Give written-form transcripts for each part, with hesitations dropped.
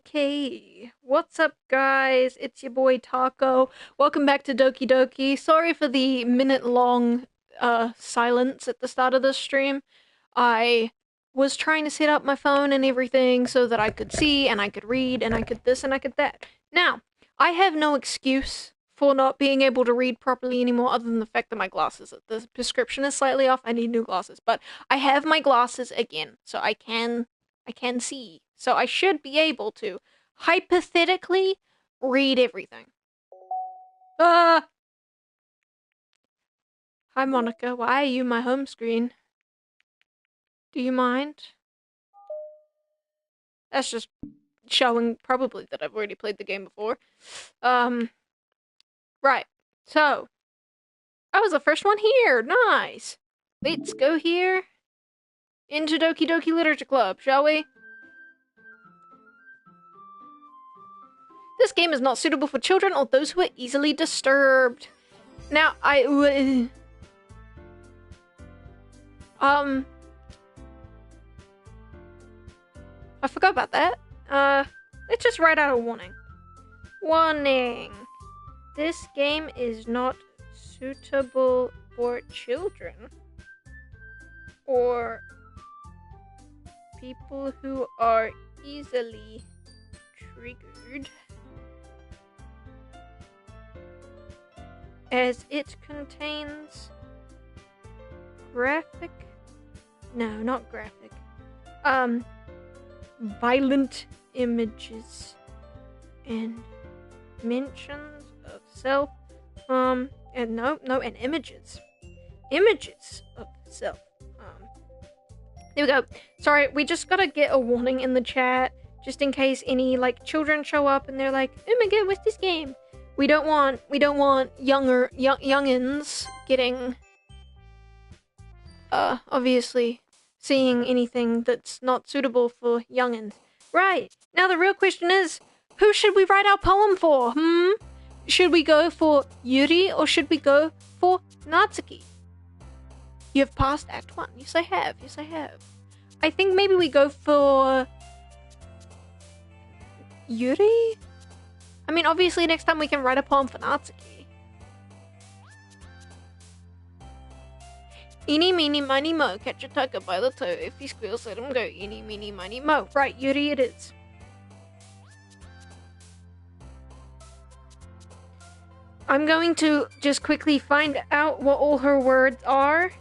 Okay, what's up guys? It's your boy Taco. Welcome back to Doki Doki. Sorry for the minute-long silence at the start of this stream. I was trying to set up my phone and everything so that I could see and I could read and I could this and I could that. Now, I have no excuse for not being able to read properly anymore other than the fact that my glasses, the prescription is slightly off. I need new glasses, but I have my glasses again, so I can see. So I should be able to, hypothetically, read everything. Hi Monica, why are you my home screen? Do you mind? That's just showing probably that I've already played the game before. Right. So, I was the first one here. Nice. Let's go here into Doki Doki Literature Club, shall we? This game is not suitable for children or those who are easily disturbed. Now, I forgot about that. Let's just write out a warning. Warning. This game is not suitable for children or people who are easily triggered, as it contains violent images and mentions of self, and images of self. There we go. Sorry, we just gotta get a warning in the chat, just in case any, children show up and they're like, oh my god, what's this game? We don't want youngins getting, obviously seeing anything that's not suitable for youngins. Right, now the real question is, who should we write our poem for, Should we go for Yuri or should we go for Natsuki? You have passed Act 1. Yes, I have. I think maybe we go for Yuri? I mean, obviously next time we can write a poem for Natsuki. Eeny, meeny, miny, mo. Catch a tiger by the toe. If he squeals, let him go. Eeny, meeny, miny, mo. Right, Yuri it is. I'm going to just quickly find out what all her words are.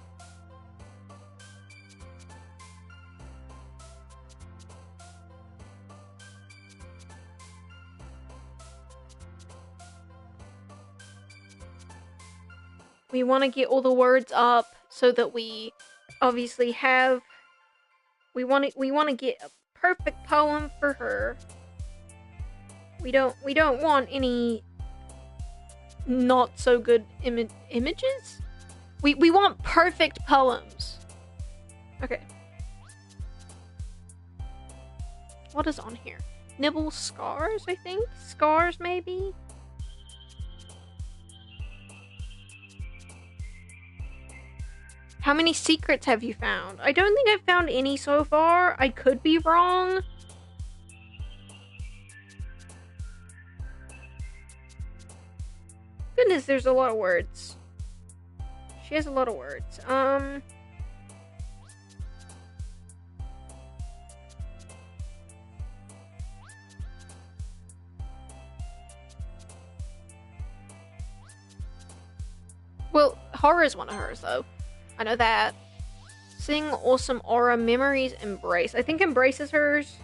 We want to get all the words up so that we obviously have. We want to get a perfect poem for her. We don't want any not so good images. We want perfect poems. Okay. What is on here? Nibble scars, I think? Scars, maybe? How many secrets have you found? I don't think I've found any so far. I could be wrong. Goodness, there's a lot of words. She has a lot of words. Well, horror is one of hers, though. I know that. Sing awesome aura, memories, embrace. I think embrace is hers.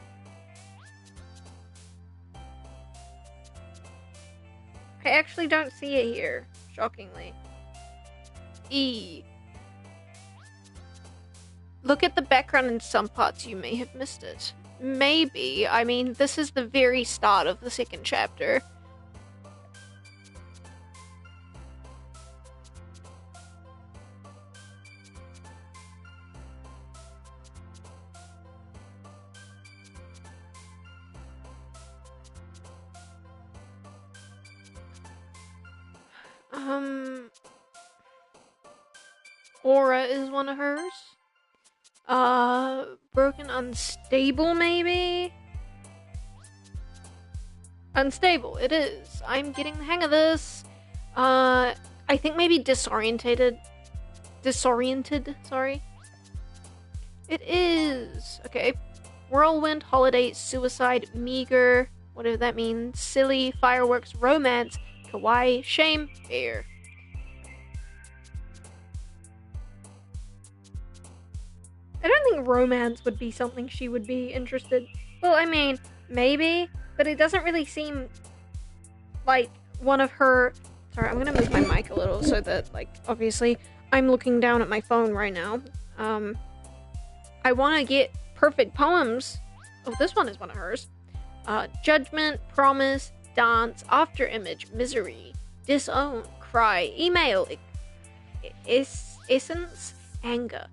I actually don't see it here, shockingly. E. Look at the background in some parts, you may have missed it. Maybe. I mean, this is the very start of the second chapter. Aura is one of hers. Broken unstable, maybe? Unstable, it is. I'm getting the hang of this. I think maybe disoriented, sorry. It is. Okay. Whirlwind, holiday, suicide, meager, whatever that means, silly, fireworks, romance, kawaii, shame, fear. I don't think romance would be something she would be interested. Well, I mean, maybe, but it doesn't really seem like one of her... Sorry, I'm gonna move my mic a little so that, like, obviously, I'm looking down at my phone right now. I want to get perfect poems. Oh, this one is one of hers. Judgment, promise, dance, after image, misery, disown, cry, email, essence, anger.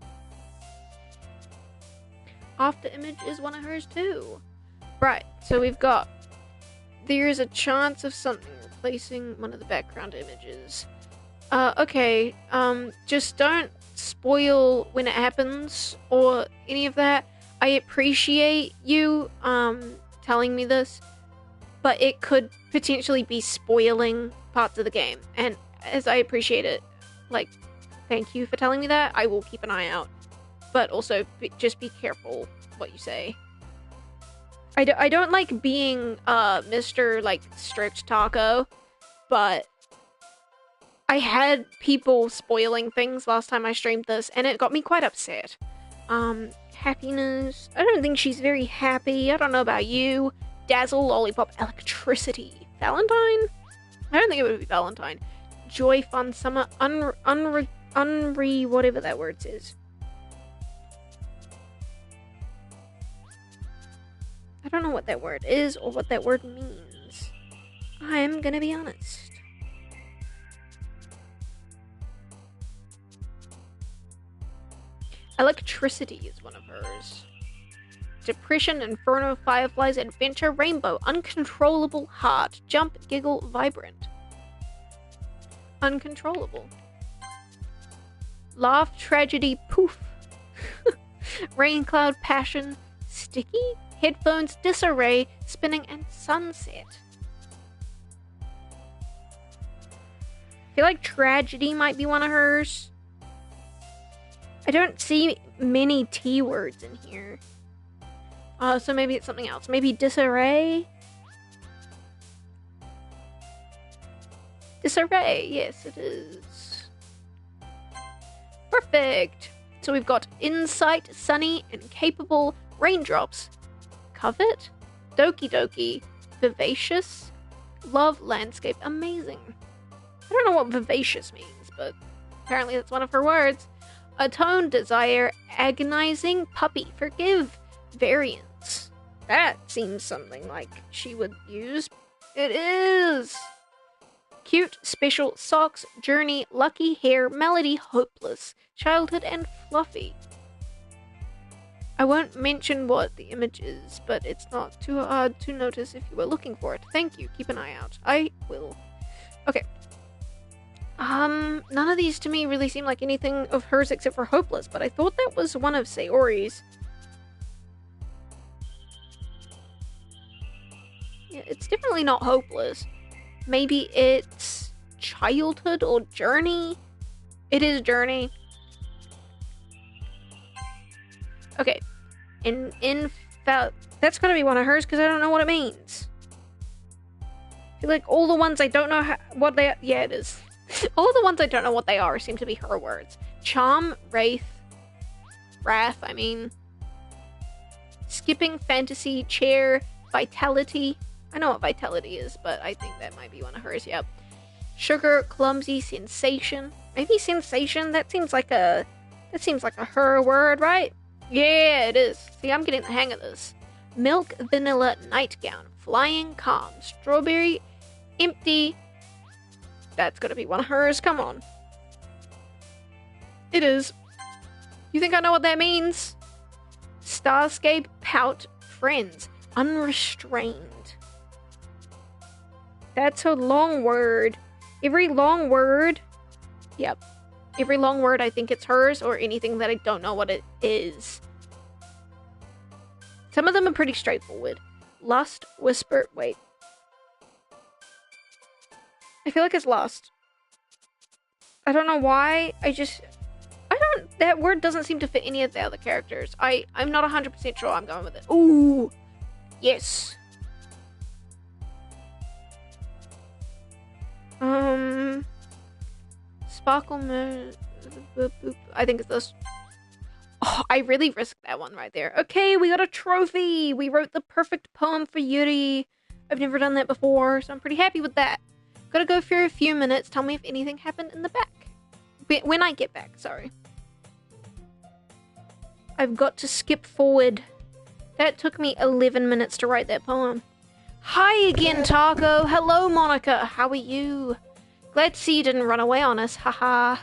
After image is one of hers too. Right, so we've got... There's a chance of something replacing one of the background images. Okay, just don't spoil when it happens or any of that. I appreciate you, telling me this, but it could potentially be spoiling parts of the game. And as I appreciate it, like, thank you for telling me that. I will keep an eye out. But also, just be careful what you say. I don't like being, Mr. like, strict taco, but I had people spoiling things last time I streamed this, and it got me quite upset. Happiness. I don't think she's very happy. I don't know about you. Dazzle, lollipop, electricity. Valentine? I don't think it would be Valentine. Joy, fun, summer, whatever that word is. I don't know what that word is or what that word means. I'm gonna be honest. Electricity is one of hers. Depression, inferno, fireflies, adventure, rainbow, uncontrollable, heart, jump, giggle, vibrant. Uncontrollable. Laugh, tragedy, poof. Rain cloud, passion, sticky, headphones, disarray, spinning, and sunset. I feel like tragedy might be one of hers. I don't see many T words in here. So maybe it's something else. Maybe disarray? Disarray, yes it is. Perfect! So we've got insight, sunny, incapable, raindrops, covet, Doki Doki, vivacious, love, landscape, amazing. I don't know what vivacious means, but apparently that's one of her words. Atone, desire, agonizing, puppy, forgive, variance. That seems something like she would use. It is! Cute, special, socks, journey, lucky, hair, melody, hopeless, childhood, and fluffy. I won't mention what the image is, but it's not too hard to notice if you were looking for it. Thank you, keep an eye out. I will. Okay. None of these to me really seem like anything of hers except for hopeless, but I thought that was one of Sayori's. Yeah, it's definitely not hopeless. Maybe it's childhood or journey? It is journey. Okay. That's gonna be one of hers because I don't know what it means. I feel like all the ones I don't know what they are. Yeah, it is. All the ones I don't know what they are seem to be her words. Charm, wrath, I mean. Skipping, fantasy, chair, vitality. I know what vitality is, but I think that might be one of hers, yep. Sugar, clumsy, sensation. Maybe sensation? That seems like a her word, right? Yeah, it is. See, I'm getting the hang of this. Milk, vanilla, nightgown, flying, calm, strawberry, empty. That's gonna be one of hers, come on. It is. You think I know what that means? Starscape, pout, friends, unrestrained. That's a long word. Every long word, yep. Every long word, I think it's hers or anything that I don't know what it is. Some of them are pretty straightforward. Lust, whisper, wait. I feel like it's lost. I don't know why. That word doesn't seem to fit any of the other characters. I'm not 100% sure I'm going with it. Ooh, yes. Sparkle Moon. I think it's this. Oh, I really risked that one right there. Okay, we got a trophy. We wrote the perfect poem for Yuri. I've never done that before, so I'm pretty happy with that. Gotta go for a few minutes. Tell me if anything happened in the back. When I get back, sorry. I've got to skip forward. That took me 11 minutes to write that poem. Hi again, Taco. Hello, Monica. How are you? Glad to see you didn't run away on us. Haha.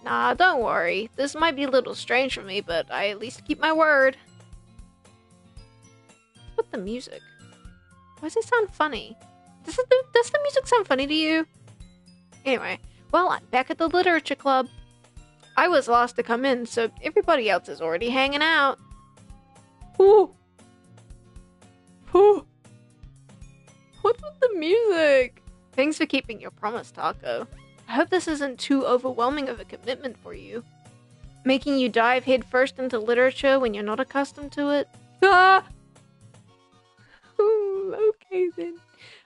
Nah, don't worry. This might be a little strange for me, but I at least keep my word. What's with the music? Why does it sound funny? Does the music sound funny to you? Anyway, well, I'm back at the literature club. I was last to come in, so everybody else is already hanging out. Ooh. Ooh. What's with the music? Thanks for keeping your promise, Taco. I hope this isn't too overwhelming of a commitment for you. Making you dive headfirst into literature when you're not accustomed to it. Ah! Ooh, okay then.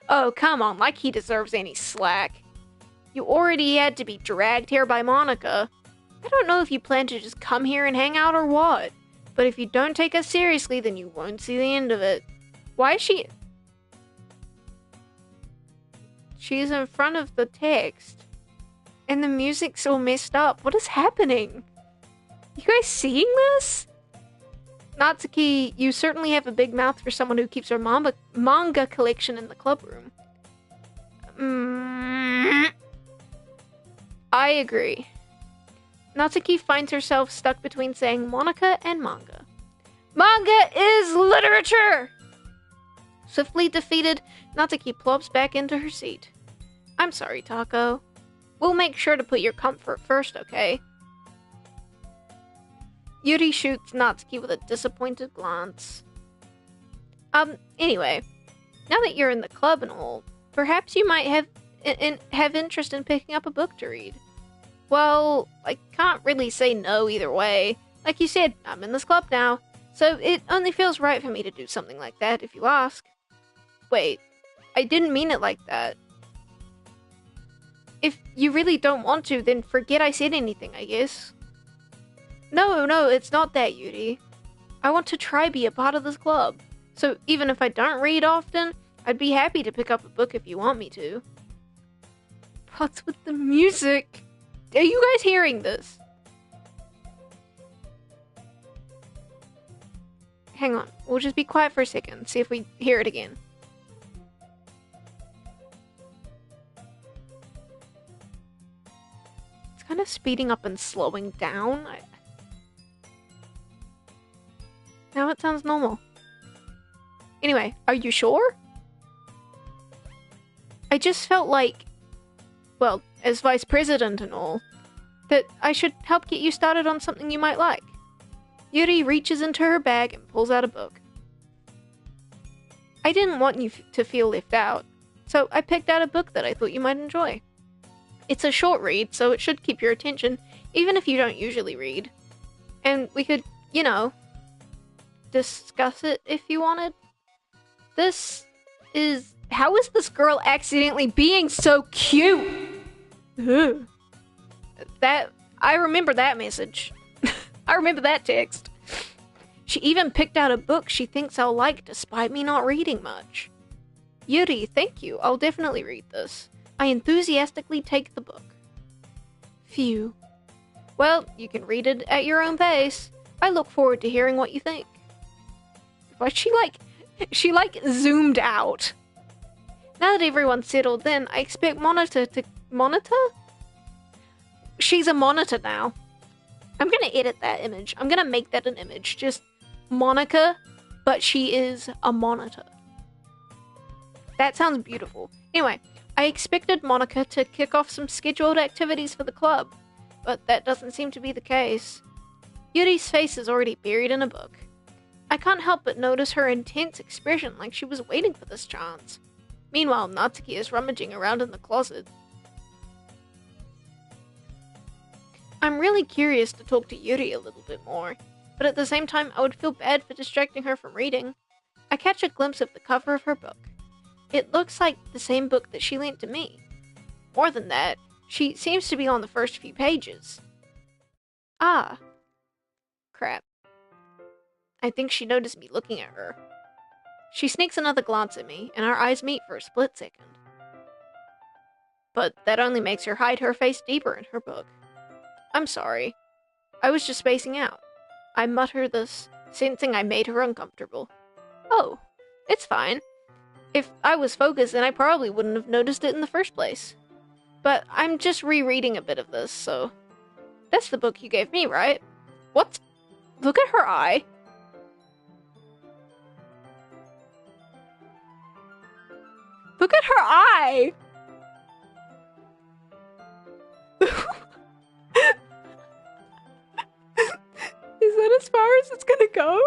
Oh, come on, like he deserves any slack. You already had to be dragged here by Monica. I don't know if you plan to just come here and hang out or what, but if you don't take us seriously, then you won't see the end of it. Why is she... She's in front of the text, and the music's all messed up. What is happening? You guys seeing this? Natsuki, you certainly have a big mouth for someone who keeps her manga collection in the club room. I agree. Natsuki finds herself stuck between saying Monica and manga. Manga is literature! Swiftly defeated, Natsuki plops back into her seat. I'm sorry, Taco. We'll make sure to put your comfort first, okay? Yuri shoots Natsuki with a disappointed glance. Anyway, now that you're in the club and all, perhaps you might have interest in picking up a book to read. Well, I can't really say no either way. Like you said, I'm in this club now, so it only feels right for me to do something like that if you ask. Wait, I didn't mean it like that. If you really don't want to, then forget I said anything, I guess. No, it's not that, Yuri. I want to try be a part of this club. So even if I don't read often, I'd be happy to pick up a book if you want me to. What's with the music? Are you guys hearing this? Hang on, we'll just be quiet for a second, see if we hear it again. It's kind of speeding up and slowing down. Now it sounds normal. Anyway, are you sure? I just felt like, well, as vice president and all, that I should help get you started on something you might like. Yuri reaches into her bag and pulls out a book. I didn't want you to feel left out, so I picked out a book that I thought you might enjoy. It's a short read, so it should keep your attention, even if you don't usually read. And we could, you know, discuss it if you wanted. This is... How is this girl accidentally being so cute? Ugh. I remember that message. I remember that text. She even picked out a book she thinks I'll like despite me not reading much. Yuri, thank you. I'll definitely read this. I enthusiastically take the book. Phew. Well, you can read it at your own pace. I look forward to hearing what you think. But she zoomed out. Now that everyone's settled in, I expect Monitor to... Monitor? She's a monitor now. I'm gonna edit that image. I'm gonna make that an image. Just Monica, but she is a monitor. That sounds beautiful. Anyway, I expected Monica to kick off some scheduled activities for the club, but that doesn't seem to be the case. Yuri's face is already buried in a book. I can't help but notice her intense expression like she was waiting for this chance. Meanwhile, Natsuki is rummaging around in the closet. I'm really curious to talk to Yuri a little bit more, but at the same time, I would feel bad for distracting her from reading. I catch a glimpse of the cover of her book. It looks like the same book that she lent to me. More than that, she seems to be on the first few pages. Ah. Crap. I think she noticed me looking at her. She sneaks another glance at me, and our eyes meet for a split second. But that only makes her hide her face deeper in her book. I'm sorry. I was just spacing out. I mutter this, sensing I made her uncomfortable. Oh, it's fine. If I was focused, then I probably wouldn't have noticed it in the first place. But I'm just rereading a bit of this, so... That's the book you gave me, right? What? Look at her eye. Look at her eye! Is that as far as it's gonna go?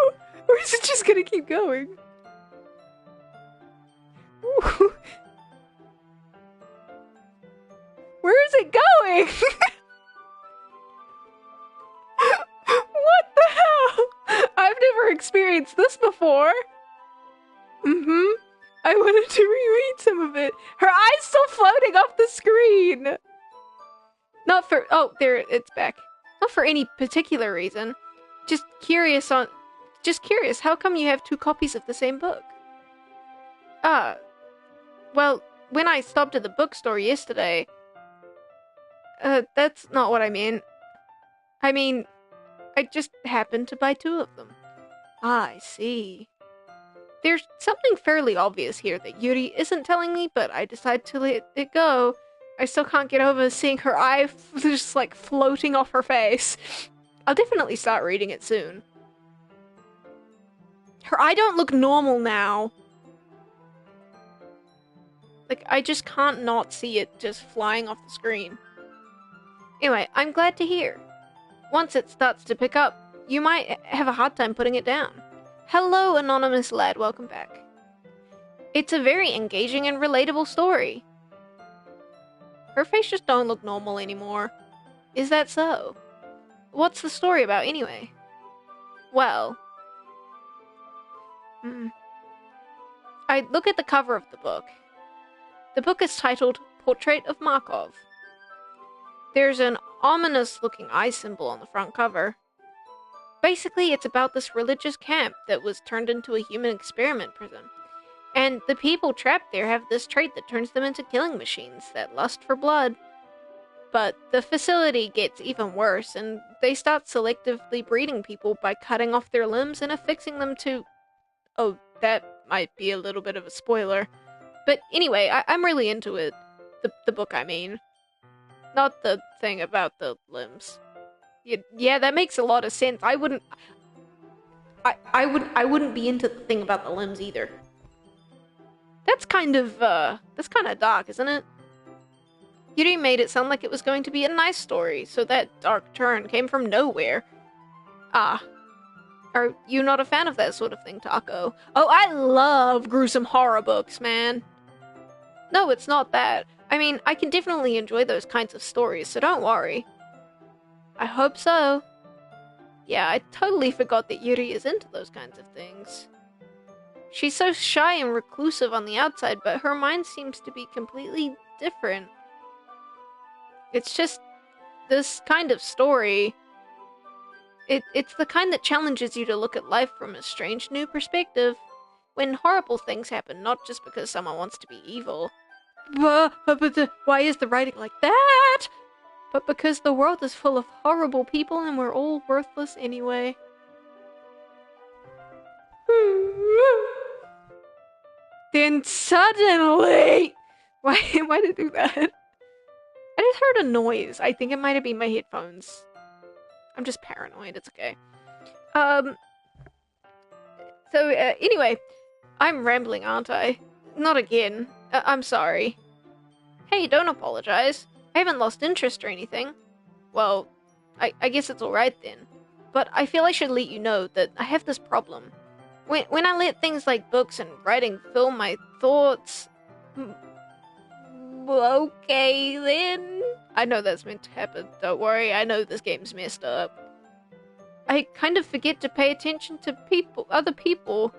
Or is it just gonna keep going? Where is it going? What the hell? I've never experienced this before. I wanted to reread some of it. Her eye's still floating off the screen. Not for... Oh, there, it's back. Not for any particular reason. Just curious, how come you have 2 copies of the same book? Well, when I stopped at the bookstore yesterday... that's not what I mean. I mean, I just happened to buy 2 of them. Ah, I see. There's something fairly obvious here that Yuri isn't telling me, but I decide to let it go. I still can't get over seeing her eye just, like, floating off her face. I'll definitely start reading it soon. Her eye don't look normal now. Like, I just can't not see it just flying off the screen. Anyway, I'm glad to hear. Once it starts to pick up, you might have a hard time putting it down. Hello, anonymous lad, welcome back. It's a very engaging and relatable story. Her face just don't look normal anymore. Is that so? What's the story about anyway? Well... I look at the cover of the book. The book is titled Portrait of Markov. There's an ominous-looking eye symbol on the front cover. Basically, it's about this religious camp that was turned into a human experiment prison. And the people trapped there have this trait that turns them into killing machines that lust for blood. But the facility gets even worse, and they start selectively breeding people by cutting off their limbs and affixing them to... Oh, that might be a little bit of a spoiler. But anyway, I'm really into it. The book, I mean. Not the thing about the limbs. Yeah, that makes a lot of sense. I wouldn't be into the thing about the limbs either. That's kind of dark, isn't it? Yuri made it sound like it was going to be a nice story, so that dark turn came from nowhere. Ah. Are you not a fan of that sort of thing, Taco? Oh, I love gruesome horror books, man. No, it's not that. I mean, I can definitely enjoy those kinds of stories, so don't worry. I hope so. Yeah, I totally forgot that Yuri is into those kinds of things. She's so shy and reclusive on the outside, but her mind seems to be completely different. It's just this kind of story. It's the kind that challenges you to look at life from a strange new perspective. When horrible things happen, not just because someone wants to be evil. But why is the writing like that? But because the world is full of horrible people and we're all worthless anyway. Then suddenly... Why did it do that? I just heard a noise. I think it might have been my headphones. I'm just paranoid, it's okay. Anyway, I'm rambling, aren't I? Not again. I'm sorry. Hey, don't apologize. I haven't lost interest or anything. Well, I guess it's alright then. But I feel I should let you know that I have this problem. When I let things like books and writing fill my thoughts, Okay, then. I know that's meant to happen. Don't worry, I know this game's messed up. I kind of forget to pay attention to other people.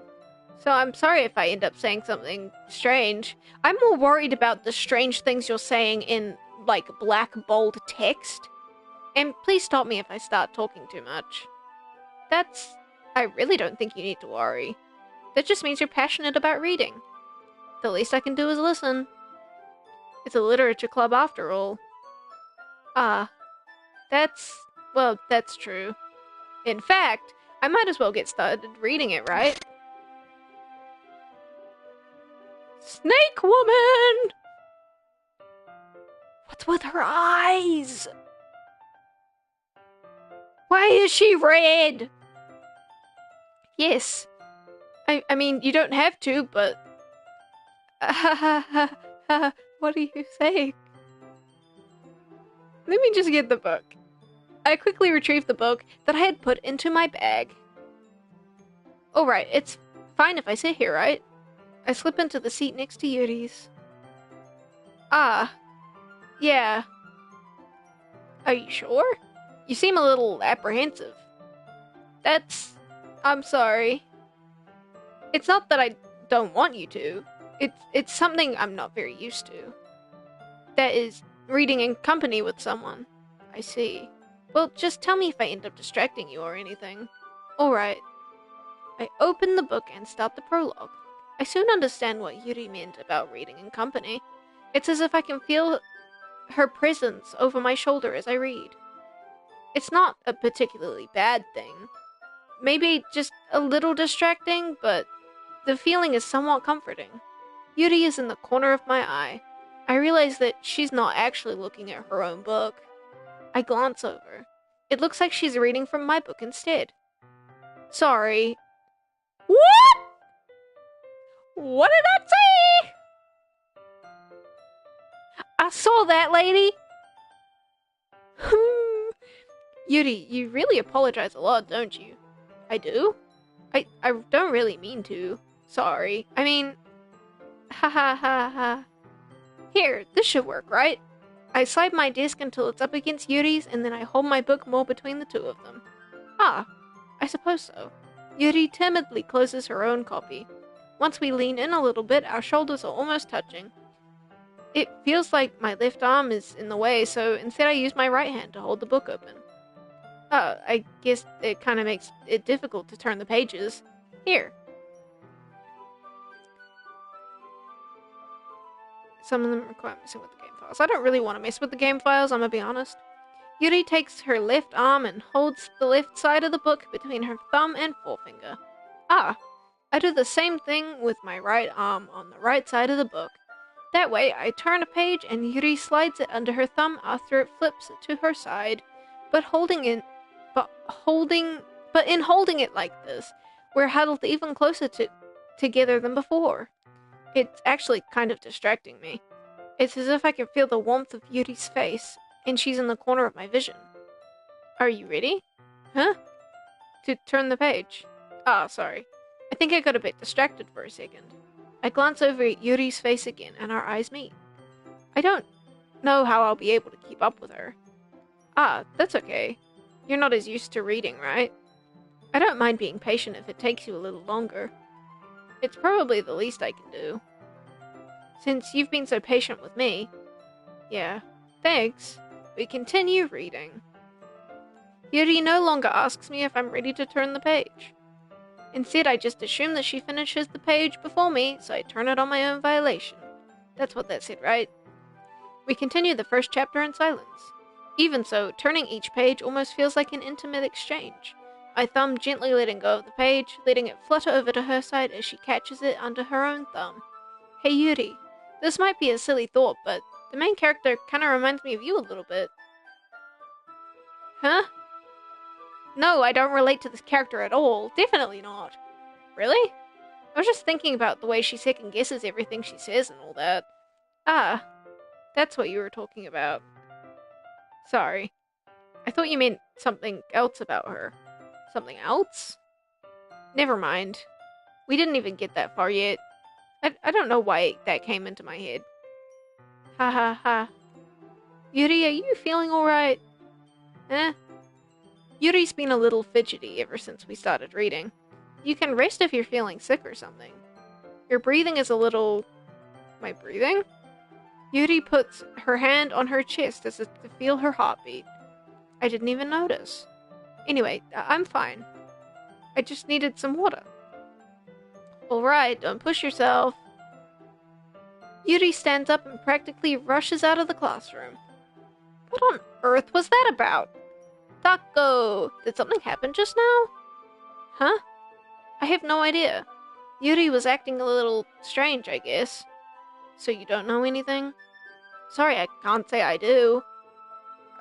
So I'm sorry if I end up saying something strange. I'm more worried about the strange things you're saying in, like, black, bold text. And please stop me if I start talking too much. I really don't think you need to worry. That just means you're passionate about reading. The least I can do is listen. It's a literature club after all. Ah, that's true. In fact, I might as well get started reading it, right? Snake Woman! What's with her eyes? Why is she red? Yes. I mean, you don't have to, but... what are you saying? Let me just get the book. I quickly retrieved the book that I had put into my bag. Alright, it's fine if I sit here, right? I slip into the seat next to Yuri's. Ah. Yeah. Are you sure? You seem a little apprehensive. I'm sorry. It's not that I don't want you to. It's something I'm not very used to. That is, reading in company with someone. I see. Well, just tell me if I end up distracting you or anything. Alright. I open the book and start the prologue. I soon understand what Yuri meant about reading in company. It's as if I can feel her presence over my shoulder as I read. It's not a particularly bad thing. Maybe just a little distracting, but the feeling is somewhat comforting. Yuri is in the corner of my eye. I realize that she's not actually looking at her own book. I glance over. It looks like she's reading from my book instead. Sorry. What? What did I say? I saw that, lady. Yuri, you really apologize a lot, don't you? I do? I don't really mean to. Sorry. I mean... Ha ha ha ha. Here, this should work, right? I slide my desk until it's up against Yuri's, and then I hold my book more between the two of them. Ah, I suppose so. Yuri timidly closes her own copy. Once we lean in a little bit, our shoulders are almost touching. It feels like my left arm is in the way, so instead I use my right hand to hold the book open. I guess it kind of makes it difficult to turn the pages. Here. Some of them require messing with the game files. I don't really want to mess with the game files, I'm gonna be honest. Yuri takes her left arm and holds the left side of the book between her thumb and forefinger. Ah, I do the same thing with my right arm on the right side of the book. That way, I turn a page and Yuri slides it under her thumb after it flips to her side. But in holding it like this, we're huddled even closer together than before. It's actually kind of distracting me. It's as if I can feel the warmth of Yuri's face, and she's in the corner of my vision. Are you ready? Huh? To turn the page. Ah, sorry. I think I got a bit distracted for a second. I glance over at Yuri's face again, and our eyes meet. I don't know how I'll be able to keep up with her. Ah, that's okay. You're not as used to reading, right? I don't mind being patient if it takes you a little longer. It's probably the least I can do. Since you've been so patient with me. Yeah, thanks. We continue reading. Yuri no longer asks me if I'm ready to turn the page. Instead, I just assume that she finishes the page before me, so I turn it on my own violation. That's what that said, right? We continue the first chapter in silence. Even so, turning each page almost feels like an intimate exchange. My thumb gently letting go of the page, letting it flutter over to her side as she catches it under her own thumb. Hey Yuri, this might be a silly thought, but the main character kinda reminds me of you a little bit. Huh? No, I don't relate to this character at all. Definitely not. Really? I was just thinking about the way she second guesses everything she says and all that. Ah, that's what you were talking about. Sorry. I thought you meant something else about her. Something else? Never mind. We didn't even get that far yet. I don't know why that came into my head. Ha ha ha. Yuri, are you feeling alright? Eh? Yuri's been a little fidgety ever since we started reading. You can rest if you're feeling sick or something. Your breathing is a little... My breathing? Yuri puts her hand on her chest as if to feel her heartbeat. I didn't even notice. Anyway, I'm fine. I just needed some water. Alright, don't push yourself. Yuri stands up and practically rushes out of the classroom. What on earth was that about? Taco! Did something happen just now? Huh? I have no idea. Yuri was acting a little strange, I guess. So you don't know anything? Sorry, I can't say I do.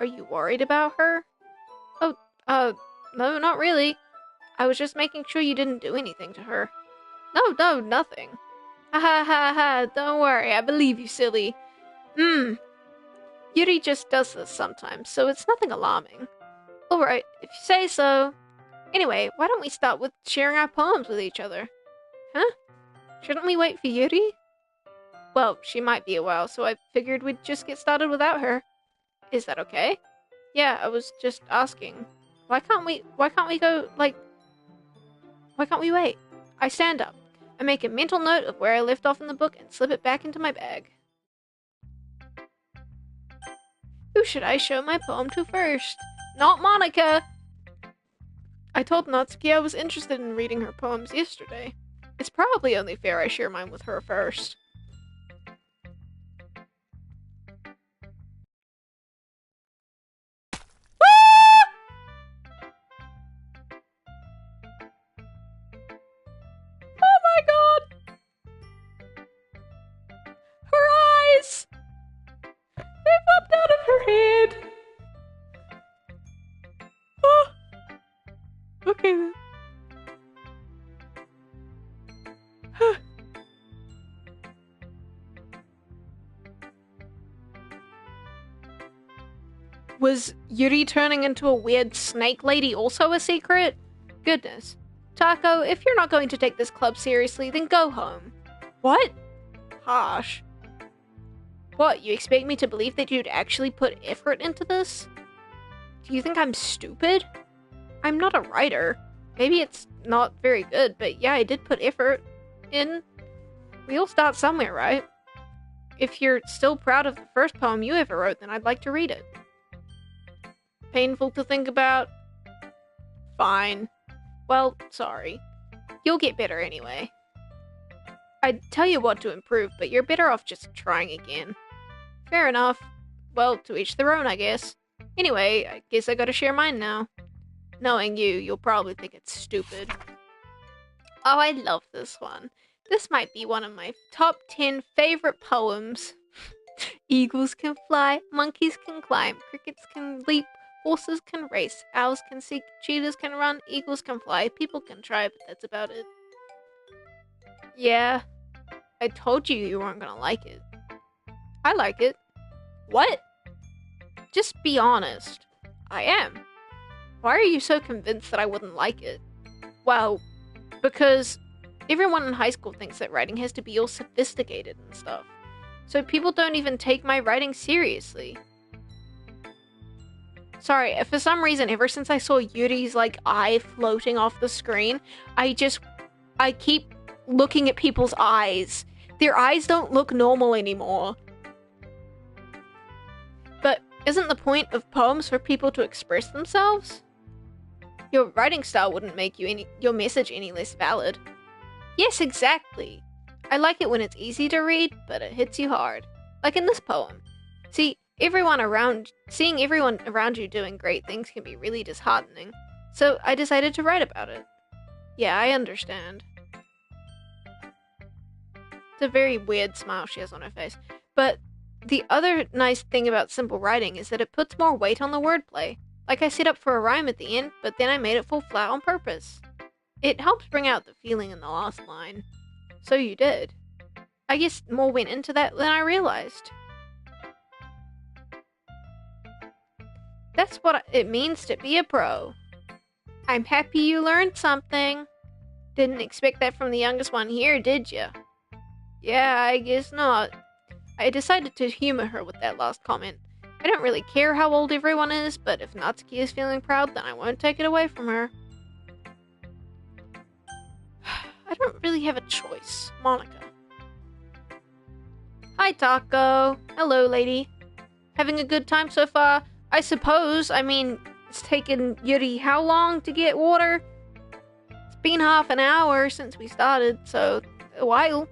Are you worried about her? Oh, no, not really. I was just making sure you didn't do anything to her. No, nothing. Ha ha ha ha, don't worry, I believe you, silly. Yuri just does this sometimes, so it's nothing alarming. Alright, if you say so. Anyway, why don't we start with sharing our poems with each other? Huh? Shouldn't we wait for Yuri? Well, she might be a while, so I figured we'd just get started without her. Is that okay? Yeah, I was just asking. Why can't we go, why can't we wait? I stand up. I make a mental note of where I left off in the book and slip it back into my bag. Who should I show my poem to first? Not Monica! I told Natsuki I was interested in reading her poems yesterday. It's probably only fair I share mine with her first. Oh my god! Her eyes! They popped out of her head! Oh. Okay then. Was Yuri turning into a weird snake lady also a secret? Goodness. Taco, if you're not going to take this club seriously, then go home. What? Harsh. What, you expect me to believe that you'd actually put effort into this? Do you think I'm stupid? I'm not a writer. Maybe it's not very good, but yeah, I did put effort in. We all start somewhere, right? If you're still proud of the first poem you ever wrote, then I'd like to read it. Painful to think about? Fine. Well, sorry. You'll get better anyway. I'd tell you what to improve, but you're better off just trying again. Fair enough. Well, to each their own, I guess. Anyway, I guess I gotta share mine now. Knowing you, you'll probably think it's stupid. Oh, I love this one. This might be one of my top 10 favorite poems. Eagles can fly, monkeys can climb, crickets can leap, horses can race, owls can seek, cheetahs can run, eagles can fly, people can try, but that's about it. Yeah, I told you you weren't gonna like it. I like it. What? Just be honest. I am. Why are you so convinced that I wouldn't like it? Well, because everyone in high school thinks that writing has to be all sophisticated and stuff. So people don't even take my writing seriously. Sorry, for some reason, ever since I saw Yuri's, eye floating off the screen, I keep looking at people's eyes. Their eyes don't look normal anymore. But isn't the point of poems for people to express themselves? Your writing style wouldn't make your message any less valid. Yes, exactly. I like it when it's easy to read, but it hits you hard. Like in this poem. Seeing everyone around you doing great things can be really disheartening. So I decided to write about it. Yeah, I understand. It's a very weird smile she has on her face. But the other nice thing about simple writing is that it puts more weight on the wordplay. Like I set up for a rhyme at the end, but then I made it fall flat on purpose. It helps bring out the feeling in the last line. So you did. I guess more went into that than I realized. That's what it means to be a pro. I'm happy you learned something. Didn't expect that from the youngest one here, did ya? Yeah, I guess not. I decided to humor her with that last comment. I don't really care how old everyone is, but if Natsuki is feeling proud, then I won't take it away from her. I don't really have a choice. Monica. Hi, Taco. Hello, lady. Having a good time so far? I suppose. I mean, it's taken Yuri how long to get water? It's been half an hour since we started, so a while.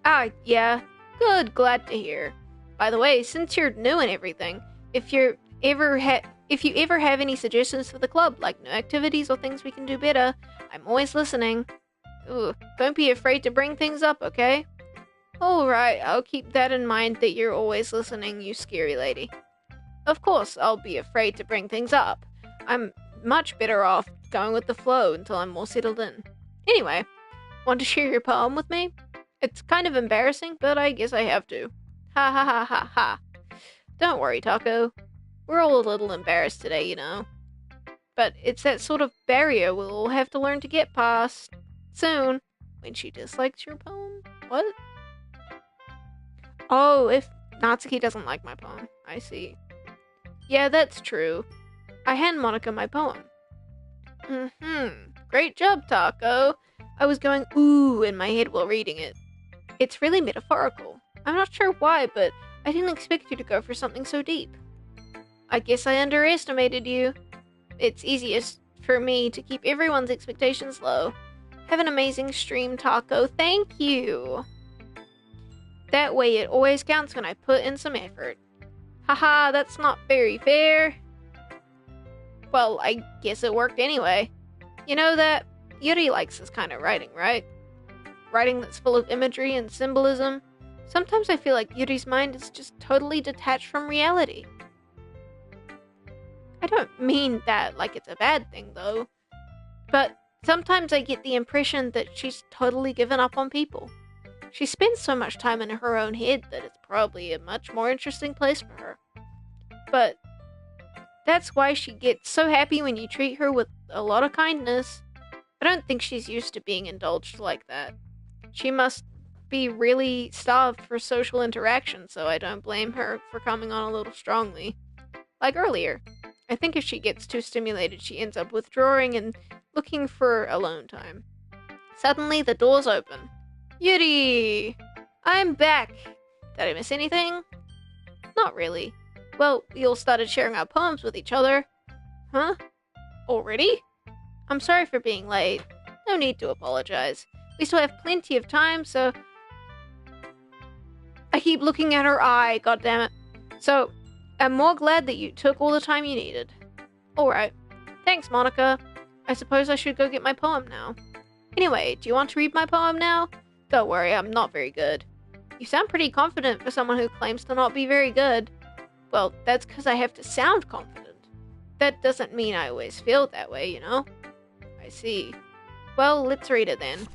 Ah, yeah. Good, glad to hear. By the way, since you're new and everything, if you ever have any suggestions for the club, like new activities or things we can do better, I'm always listening. Ooh, don't be afraid to bring things up, okay? Alright, I'll keep that in mind that you're always listening, you scary lady. Of course, I'll be afraid to bring things up. I'm much better off going with the flow until I'm more settled in. Anyway, want to share your poem with me? It's kind of embarrassing, but I guess I have to. Ha ha ha ha ha. Don't worry, Taco. We're all a little embarrassed today, you know. But it's that sort of barrier we'll all have to learn to get past soon. When she dislikes your poem? What? Oh, if Natsuki doesn't like my poem. I see. Yeah, that's true. I hand Monica my poem. Great job, Taco. I was going ooh in my head while reading it. It's really metaphorical. I'm not sure why, but I didn't expect you to go for something so deep. I guess I underestimated you. It's easiest for me to keep everyone's expectations low. Have an amazing stream, Taco. Thank you. That way it always counts when I put in some effort. Haha, that's not very fair. Well, I guess it worked anyway. You know that Yuri likes this kind of writing, right? Writing that's full of imagery and symbolism. Sometimes I feel like Yuri's mind is just totally detached from reality. I don't mean that like it's a bad thing, though. But sometimes I get the impression that she's totally given up on people. She spends so much time in her own head that it's probably a much more interesting place for her. But that's why she gets so happy when you treat her with a lot of kindness. I don't think she's used to being indulged like that. She must be really starved for social interaction, so I don't blame her for coming on a little strongly. Like earlier, I think if she gets too stimulated, she ends up withdrawing and looking for alone time. Suddenly, the doors open. Yuri! I'm back! Did I miss anything? Not really. Well, we all started sharing our poems with each other. Huh? Already? I'm sorry for being late. No need to apologize. We still have plenty of time, so... I keep looking at her eye, goddammit. So, I'm more glad that you took all the time you needed. Alright. Thanks, Monica. I suppose I should go get my poem now. Anyway, do you want to read my poem now? Don't worry, I'm not very good. You sound pretty confident for someone who claims to not be very good. Well, that's because I have to sound confident. That doesn't mean I always feel that way, you know? I see. Well, let's read it then.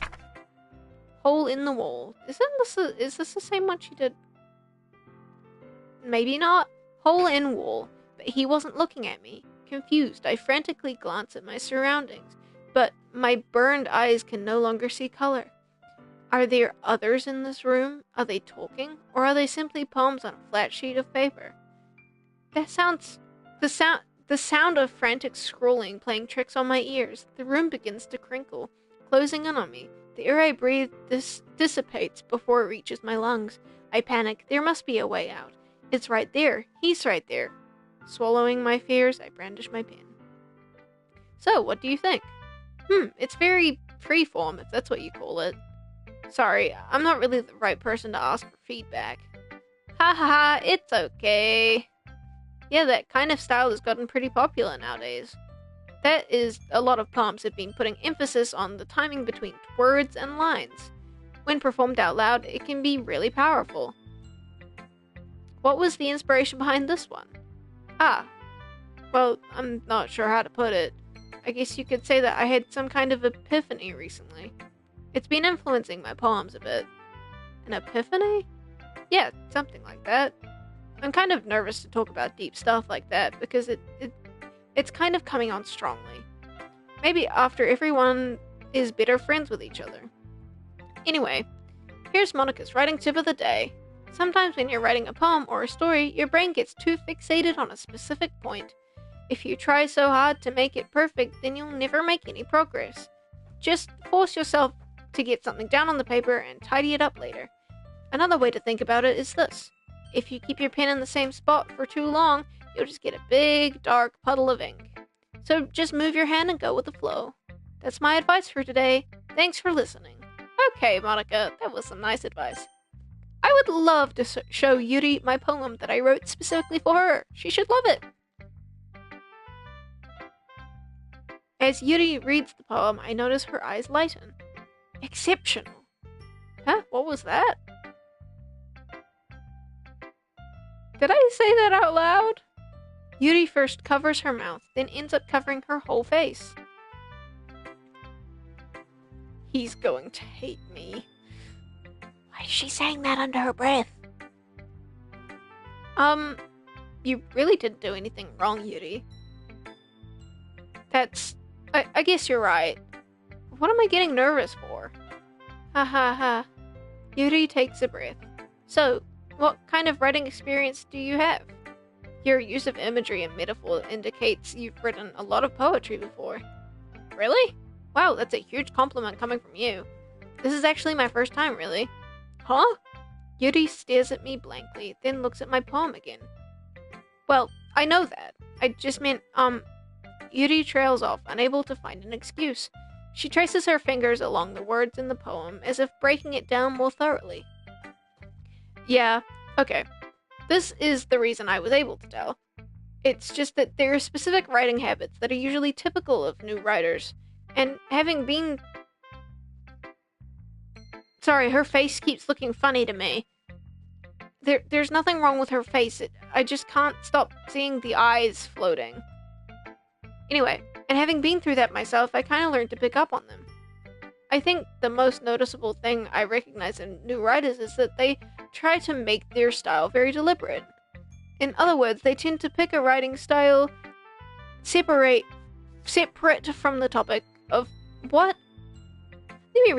Hole in the wall. Is this the same one she did? Maybe not. Hole in wall. But he wasn't looking at me. Confused, I frantically glance at my surroundings. But my burned eyes can no longer see color. Are there others in this room? Are they talking? Or are they simply poems on a flat sheet of paper? The sound of frantic scrolling playing tricks on my ears. The room begins to crinkle, closing in on me. The air I breathe dissipates before it reaches my lungs. I panic. There must be a way out. It's right there. He's right there. Swallowing my fears, I brandish my pen. So, what do you think? It's very freeform, if that's what you call it. Sorry, I'm not really the right person to ask for feedback. Ha ha ha, it's okay. Yeah, that kind of style has gotten pretty popular nowadays. That is, a lot of poems have been putting emphasis on the timing between words and lines. When performed out loud, it can be really powerful. What was the inspiration behind this one? Well, I'm not sure how to put it. I guess you could say that I had some kind of epiphany recently. It's been influencing my poems a bit. An epiphany? Yeah, something like that. I'm kind of nervous to talk about deep stuff like that because it's kind of coming on strongly. Maybe after everyone is better friends with each other. Anyway, Here's Monica's writing tip of the day. Sometimes when you're writing a poem or a story, your brain gets too fixated on a specific point. If you try so hard to make it perfect, then you'll never make any progress. Just force yourself to get something down on the paper and tidy it up later. Another way to think about it is this. If you keep your pen in the same spot for too long, you'll just get a big, dark puddle of ink. So just move your hand and go with the flow. That's my advice for today. Thanks for listening. Okay, Monica, that was some nice advice. I would love to show Yuri my poem that I wrote specifically for her. She should love it. As Yuri reads the poem, I notice her eyes lighten. Exceptional. Huh? What was that? Did I say that out loud? Yuri first covers her mouth, then ends up covering her whole face. He's going to hate me. Why is she saying that under her breath? You really didn't do anything wrong, Yuri. I guess you're right. What am I getting nervous for? Ha ha ha. Yuri takes a breath. So, what kind of writing experience do you have? Your use of imagery and metaphor indicates you've written a lot of poetry before. Really? Wow, that's a huge compliment coming from you. This is actually my first time, really. Huh? Yuri stares at me blankly, then looks at my poem again. Well, I know that. I just meant, Yuri trails off, unable to find an excuse. She traces her fingers along the words in the poem, as if breaking it down more thoroughly. Yeah, okay. This is the reason I was able to tell. It's just that there are specific writing habits that are usually typical of new writers, and having been... Sorry, her face keeps looking funny to me. There's nothing wrong with her face, I just can't stop seeing the eyes floating. Anyway, and having been through that myself, I kind of learned to pick up on them. I think the most noticeable thing I recognize in new writers is that they try to make their style very deliberate. In other words, they tend to pick a writing style separate from the topic of what? Let me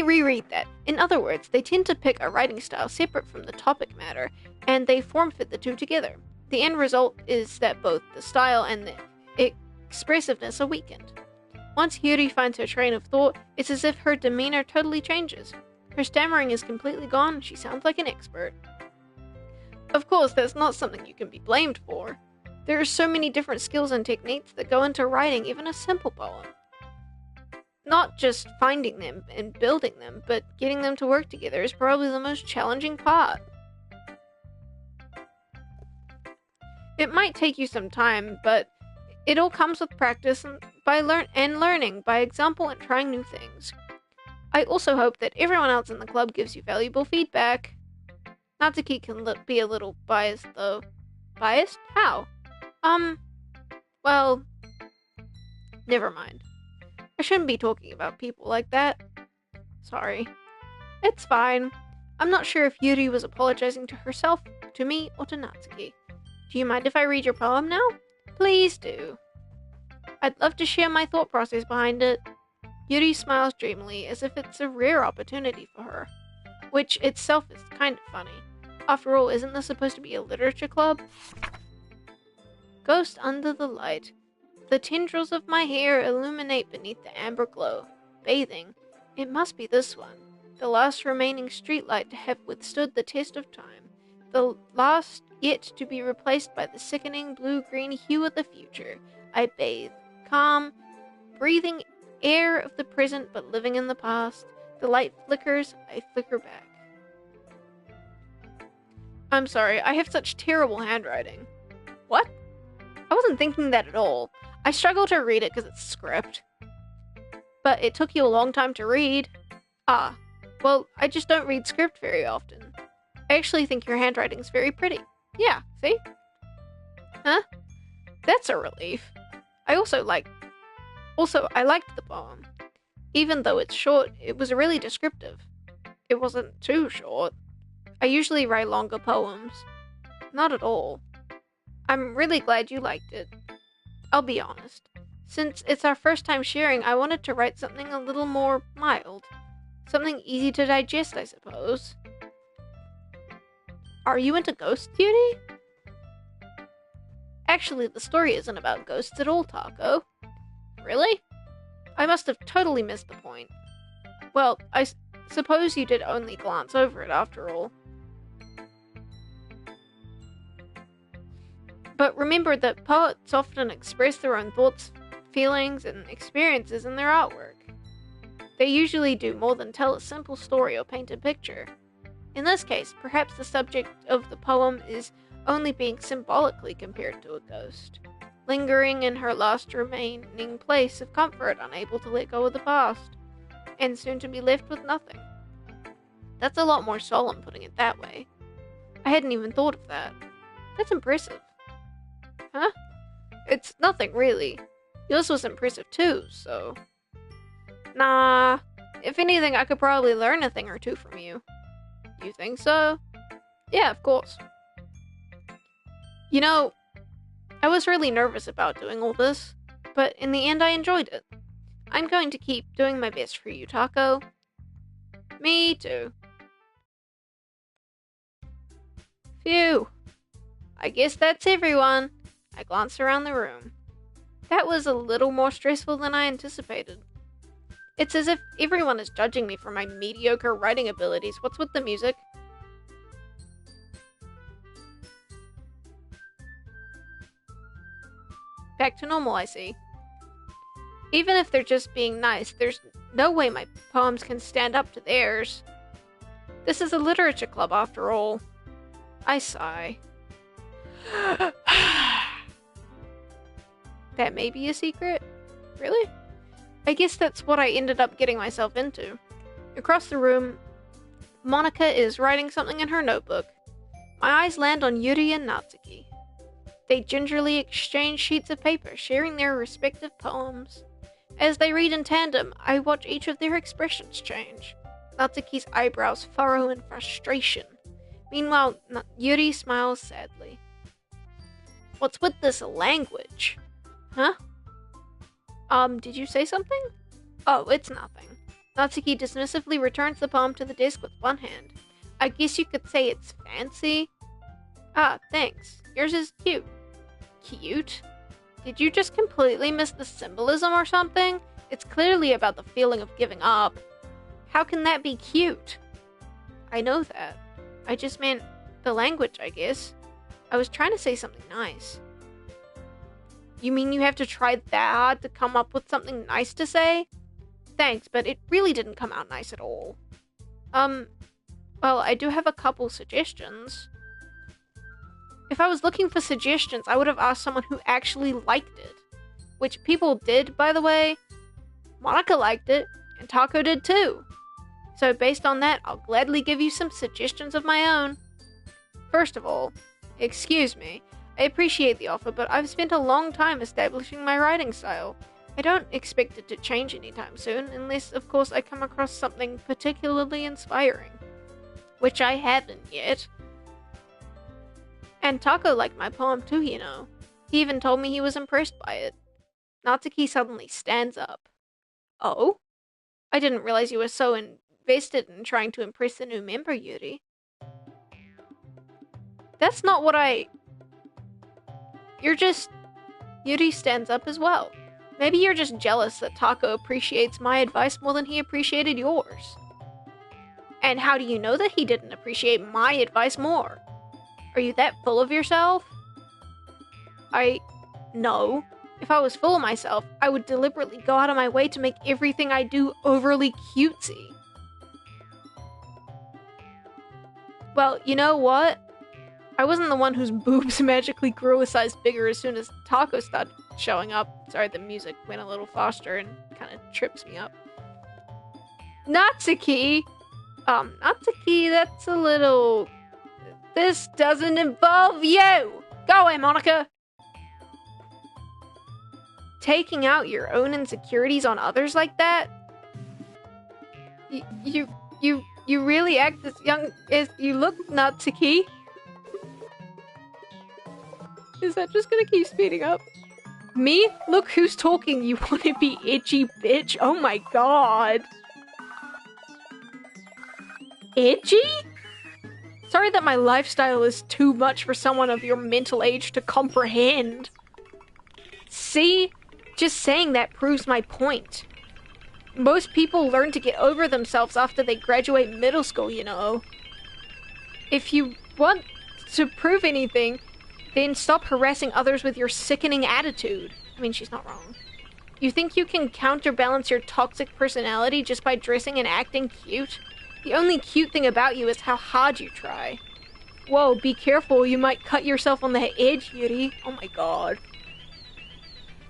reread that. In other words, they tend to pick a writing style separate from the topic matter, and they form-fit the two together. The end result is that both the style and the expressiveness are weakened. Once Yuri finds her train of thought, it's as if her demeanor totally changes. Her stammering is completely gone, and she sounds like an expert. Of course, that's not something you can be blamed for. There are so many different skills and techniques that go into writing even a simple poem. Not just finding them and building them, but getting them to work together is probably the most challenging part. It might take you some time, but it all comes with practice and learning by example and trying new things. I also hope that everyone else in the club gives you valuable feedback. Natsuki can be a little biased, though. Biased? How? Well, never mind. I shouldn't be talking about people like that. Sorry. It's fine. I'm not sure if Yuri was apologizing to herself, to me, or to Natsuki. Do you mind if I read your poem now? Please do. I'd love to share my thought process behind it. Yuri smiles dreamily, as if it's a rare opportunity for her. Which itself is kind of funny. After all, isn't this supposed to be a literature club? Ghost under the light. The tendrils of my hair illuminate beneath the amber glow. Bathing. It must be this one. The last remaining streetlight to have withstood the test of time. The last yet to be replaced by the sickening blue-green hue of the future. I bathe. Calm. Breathing air of the present but living in the past. The light flickers. I flicker back. I'm sorry, I have such terrible handwriting. What? I wasn't thinking that at all. I struggle to read it because it's script. But it took you a long time to read. Ah, well, I just don't read script very often. I actually think your handwriting's very pretty. Yeah, see? Huh? That's a relief. I liked the poem. Even though it's short, it was really descriptive. It wasn't too short. I usually write longer poems. Not at all. I'm really glad you liked it. I'll be honest. Since it's our first time sharing, I wanted to write something a little more mild. Something easy to digest, I suppose. Are you into ghosts, Cutie? Actually, the story isn't about ghosts at all, Taco. Really? I must have totally missed the point. Well, I suppose you did only glance over it after all. But remember that poets often express their own thoughts, feelings, and experiences in their artwork. They usually do more than tell a simple story or paint a picture. In this case, perhaps the subject of the poem is only being symbolically compared to a ghost, lingering in her last remaining place of comfort, unable to let go of the past, and soon to be left with nothing. That's a lot more solemn putting it that way. I hadn't even thought of that. That's impressive. Huh? It's nothing, really. Yours was impressive too, so... Nah, if anything, I could probably learn a thing or two from you. You think so? Yeah, of course. You know, I was really nervous about doing all this, but in the end I enjoyed it. I'm going to keep doing my best for you, Taco. Me too. Phew. I guess that's everyone. I glanced around the room. That was a little more stressful than I anticipated. It's as if everyone is judging me for my mediocre writing abilities. What's with the music? Back to normal, I see. Even if they're just being nice, there's no way my poems can stand up to theirs. This is a literature club, after all. I sigh. That may be a secret? Really? I guess that's what I ended up getting myself into. Across the room, Monica is writing something in her notebook. My eyes land on Yuri and Natsuki. They gingerly exchange sheets of paper, sharing their respective poems. As they read in tandem, I watch each of their expressions change. Natsuki's eyebrows furrow in frustration. Meanwhile, Yuri smiles sadly. What's with this language? Huh? Did you say something? Oh, it's nothing. Natsuki dismissively returns the poem to the desk with one hand. I guess you could say it's fancy. Ah, thanks. Yours is cute. Cute? Did you just completely miss the symbolism or something? It's clearly about the feeling of giving up. How can that be cute? I know that. I just meant the language, I guess. I was trying to say something nice. You mean you have to try that hard to come up with something nice to say? Thanks, but it really didn't come out nice at all. Well, I do have a couple suggestions. If I was looking for suggestions, I would have asked someone who actually liked it. Which people did, by the way. Monica liked it, and Taco did too. So based on that, I'll gladly give you some suggestions of my own. First of all, excuse me, I appreciate the offer, but I've spent a long time establishing my writing style. I don't expect it to change anytime soon, unless, of course, I come across something particularly inspiring. Which I haven't yet. And Taco liked my poem too, you know. He even told me he was impressed by it. Natsuki suddenly stands up. Oh? I didn't realize you were so invested in trying to impress the new member, Yuri. That's not what You're just... Yuri stands up as well. Maybe you're just jealous that Taco appreciates my advice more than he appreciated yours. And how do you know that he didn't appreciate my advice more? Are you that full of yourself? No. If I was full of myself, I would deliberately go out of my way to make everything I do overly cutesy. Well, you know what? I wasn't the one whose boobs magically grew a size bigger as soon as Taco started showing up. Sorry, the music went a little faster and kind of trips me up. Natsuki! Natsuki, that's a little... This doesn't involve you! Go away, Monica! Taking out your own insecurities on others like that? You really act as young as you look, Natsuki. Is that just gonna keep speeding up? Me? Look who's talking, you wanna be itchy bitch? Oh my god. Itchy? Sorry that my lifestyle is too much for someone of your mental age to comprehend. See? Just saying that proves my point. Most people learn to get over themselves after they graduate middle school, you know. If you want to prove anything, then stop harassing others with your sickening attitude. I mean, she's not wrong. You think you can counterbalance your toxic personality just by dressing and acting cute? The only cute thing about you is how hard you try. Whoa, be careful, you might cut yourself on the edge, Yuri. Oh my god.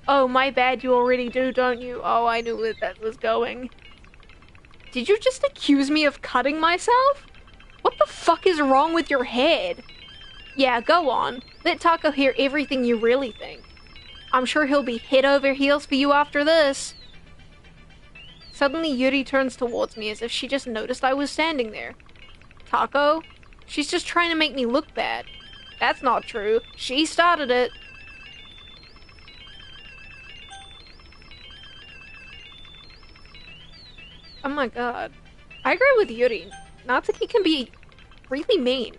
Oh, my bad, you already do, don't you? Oh, I knew where that was going. Did you just accuse me of cutting myself? What the fuck is wrong with your head? Yeah, go on. Let Taco hear everything you really think. I'm sure he'll be head over heels for you after this. Suddenly, Yuri turns towards me as if she just noticed I was standing there. Taco? She's just trying to make me look bad. That's not true. She started it. Oh my god. I agree with Yuri. Natsuki can be really mean.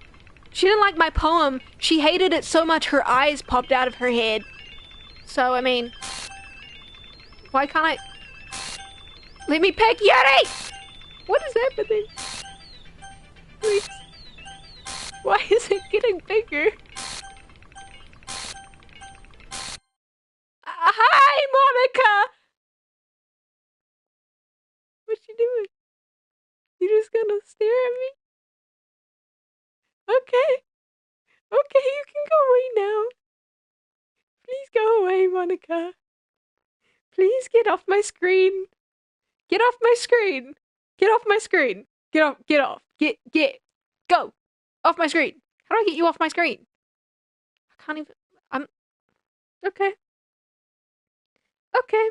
She didn't like my poem. She hated it so much her eyes popped out of her head. So, I mean... Why can't I... Let me peck Yuri! What is happening? Please. Why is it getting bigger? Hi, Monica! What's she doing? You just gonna stare at me? Okay. Okay, you can go away now. Please go away, Monica. Please get off my screen. Get off my screen. Get off my screen. Get off. Get off. Get. Go. Off my screen. How do I get you off my screen? I can't even. I'm. Okay. Okay.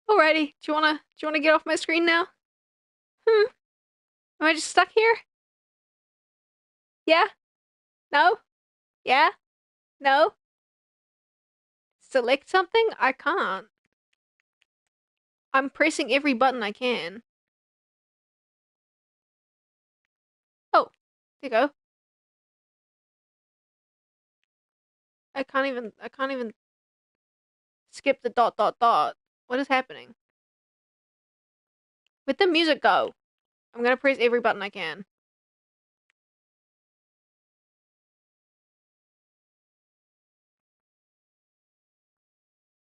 Alrighty. Do you wanna get off my screen now? Hmm. Am I just stuck here? Yeah? No? Yeah? No? Select something? I can't. I'm pressing every button I can. Oh, there you go. I can't even skip the dot dot dot. What is happening? Let the music go. I'm gonna press every button I can.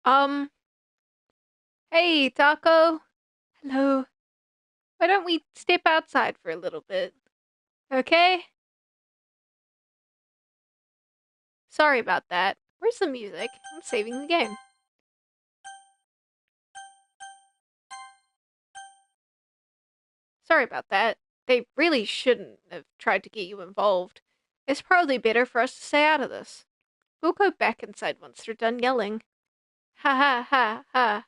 Um, hey, Taco. Hello. Why don't we step outside for a little bit? Okay? Sorry about that. Where's the music? I'm saving the game. Sorry about that. They really shouldn't have tried to get you involved. It's probably better for us to stay out of this. We'll go back inside once they're done yelling. Ha ha ha ha.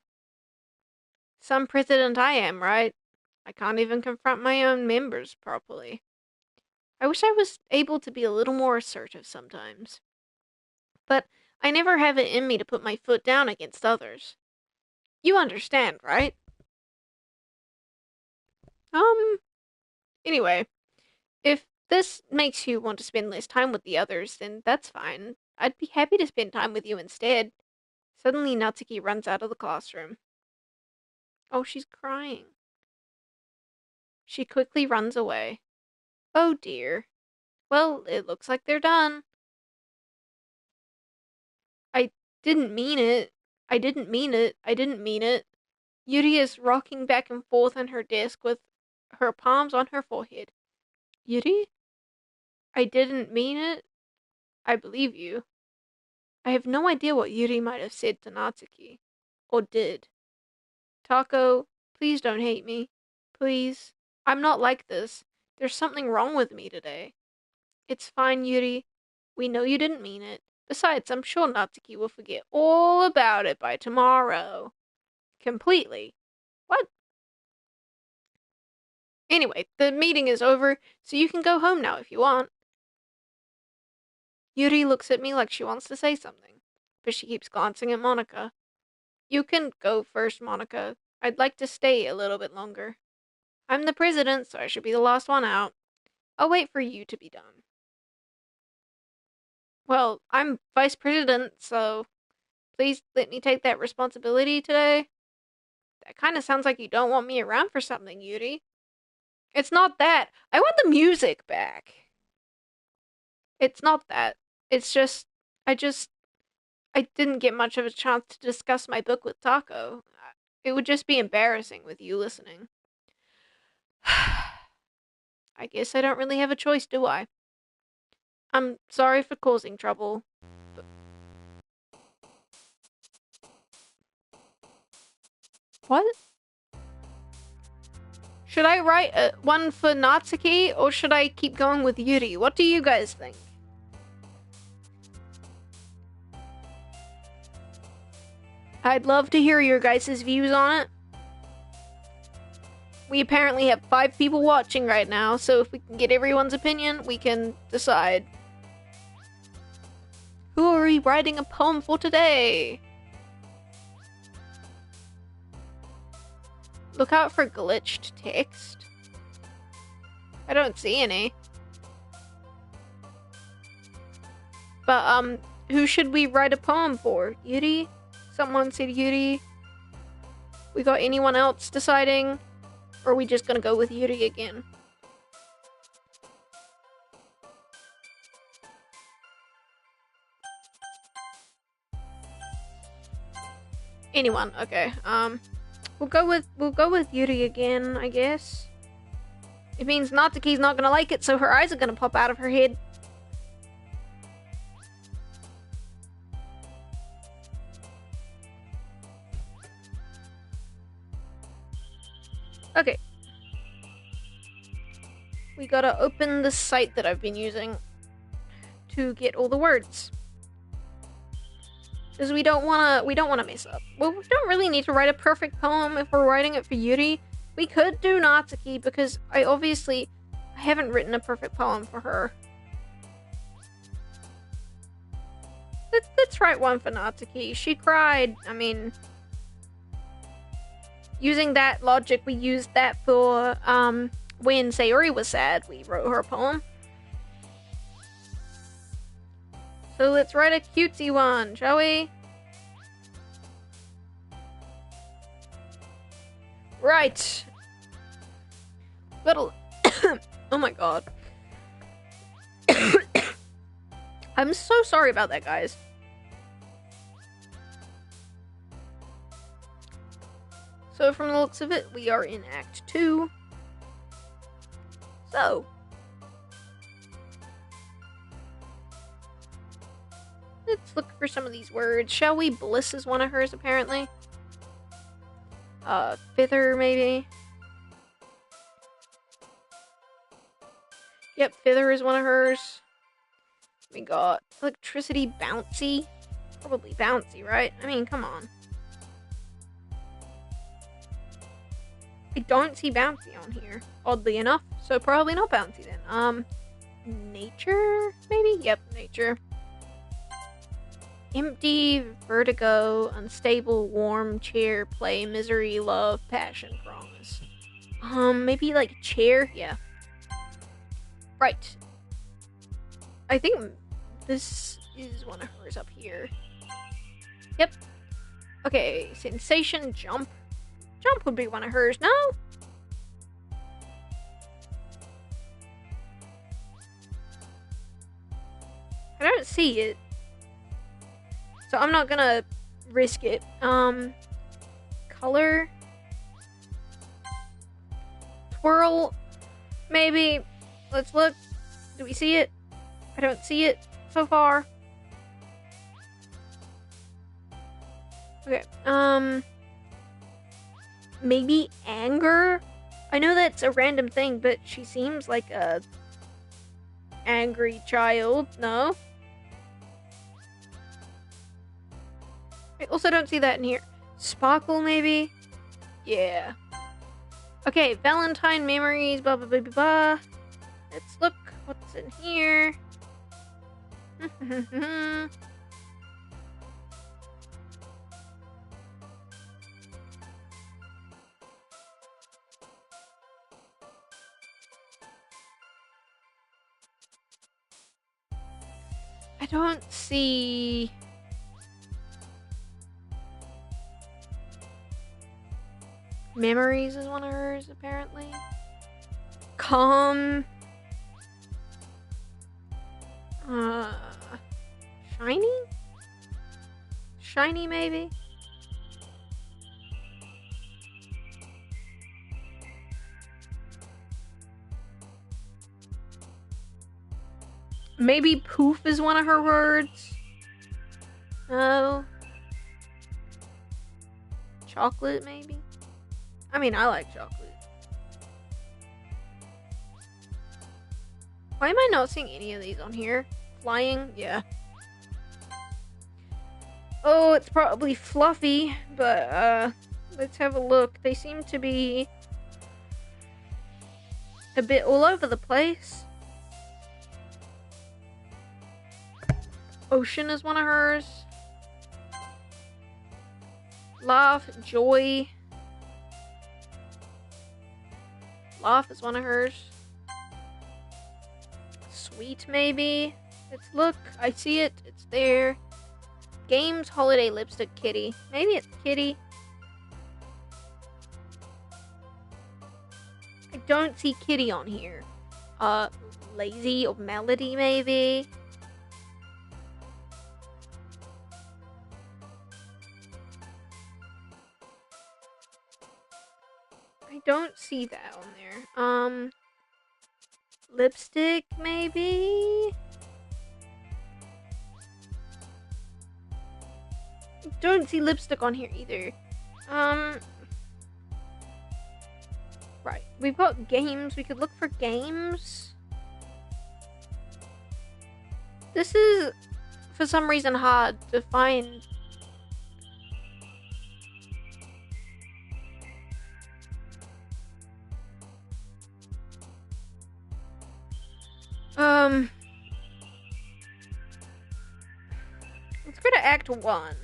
Some president I am, right? I can't even confront my own members properly. I wish I was able to be a little more assertive sometimes. But I never have it in me to put my foot down against others. You understand, right? Um, anyway, if this makes you want to spend less time with the others, then that's fine. I'd be happy to spend time with you instead. Suddenly, Natsuki runs out of the classroom. Oh, she's crying. She quickly runs away. Oh dear. Well, it looks like they're done. I didn't mean it. I didn't mean it. I didn't mean it. Yuri is rocking back and forth on her desk with her palms on her forehead. Yuri? I didn't mean it. I believe you. I have no idea what Yuri might have said to Natsuki. Or did. Taco, please don't hate me. Please. I'm not like this. There's something wrong with me today. It's fine, Yuri. We know you didn't mean it. Besides, I'm sure Natsuki will forget all about it by tomorrow. Completely. What? Anyway, the meeting is over, so you can go home now if you want. Yuri looks at me like she wants to say something, but she keeps glancing at Monica. You can go first, Monica. I'd like to stay a little bit longer. I'm the president, so I should be the last one out. I'll wait for you to be done. Well, I'm vice president, so please let me take that responsibility today. That kind of sounds like you don't want me around for something, Yuri. It's not that. I want the music back. It's not that. It's just, I just, I didn't get much of a chance to discuss my book with Taco. It would just be embarrassing with you listening. I guess I don't really have a choice, do I? I'm sorry for causing trouble. But... What? Should I write one for Natsuki, or should I keep going with Yuri? What do you guys think? I'd love to hear your guys' views on it. We apparently have 5 people watching right now, so if we can get everyone's opinion, we can decide. Who are we writing a poem for today? Look out for glitched text. I don't see any. But, who should we write a poem for? Yuri? Someone said Yuri. We got anyone else deciding? Or are we just gonna go with Yuri again? Anyone, okay. We'll go with Yuri again, I guess. It means Natsuki's not gonna like it, so her eyes are gonna pop out of her head. Okay. We gotta open the site that I've been using to get all the words. Because we don't wanna mess up. Well, we don't really need to write a perfect poem if we're writing it for Yuri. We could do Natsuki, because I haven't written a perfect poem for her. Let's write one for Natsuki. She cried. I mean, using that logic, we used that for, when Sayori was sad, we wrote her a poem. So let's write a cutesy one, shall we? Right. Little. Oh my god. I'm so sorry about that, guys. So from the looks of it, we are in Act 2. So. Let's look for some of these words. Shall we? Bliss is one of hers, apparently. Fither, maybe. Yep, Fither is one of hers. We got electricity, bouncy. Probably bouncy, right? I mean, come on. I don't see bouncy on here, oddly enough. So probably not bouncy then. Nature, maybe? Yep, nature. Empty, vertigo, unstable, warm, chair, play, misery, love, passion, promise. Maybe like chair? Yeah. Right. I think this is one of hers up here. Yep. Okay, sensation, jump. Jump would be one of hers, no? I don't see it. So I'm not gonna risk it. Color. Twirl. Maybe. Let's look. Do we see it? I don't see it so far. Okay. Maybe anger? I know that's a random thing, but she seems like a angry child, no? I also don't see that in here. Sparkle, maybe? Yeah. Okay, Valentine memories, blah, blah, blah, blah, blah. Let's look what's in here. I don't see... Memories is one of hers, apparently. Calm. Shiny? Shiny, maybe? Maybe poof is one of her words? No. Chocolate, maybe? I mean, I like chocolate. Why am I not seeing any of these on here? Flying? Yeah. Oh, it's probably fluffy, but, let's have a look. They seem to be a bit all over the place. Ocean is one of hers. Laugh, joy. Laugh is one of hers. Sweet, maybe? Let's look. I see it. It's there. Games, holiday, lipstick, kitty. Maybe it's kitty. I don't see kitty on here. Lazy or melody, maybe? I don't see that on there. Lipstick, maybe? I don't see lipstick on here either. Right. We've got games. We could look for games. This is, for some reason, hard to find. Let's go to Act 1.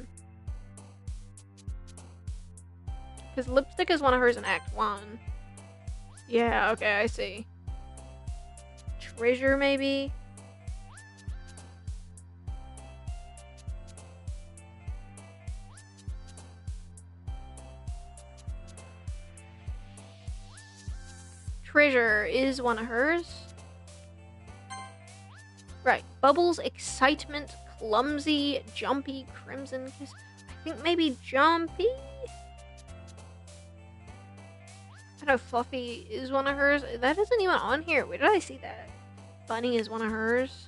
Because lipstick is one of hers in Act 1. Yeah, okay, I see. Treasure, maybe? Treasure is one of hers. Right. Bubbles, excitement, clumsy, jumpy, crimson kiss. I think maybe jumpy? I know Fluffy is one of hers. That isn't even on here. Where did I see that? Bunny is one of hers.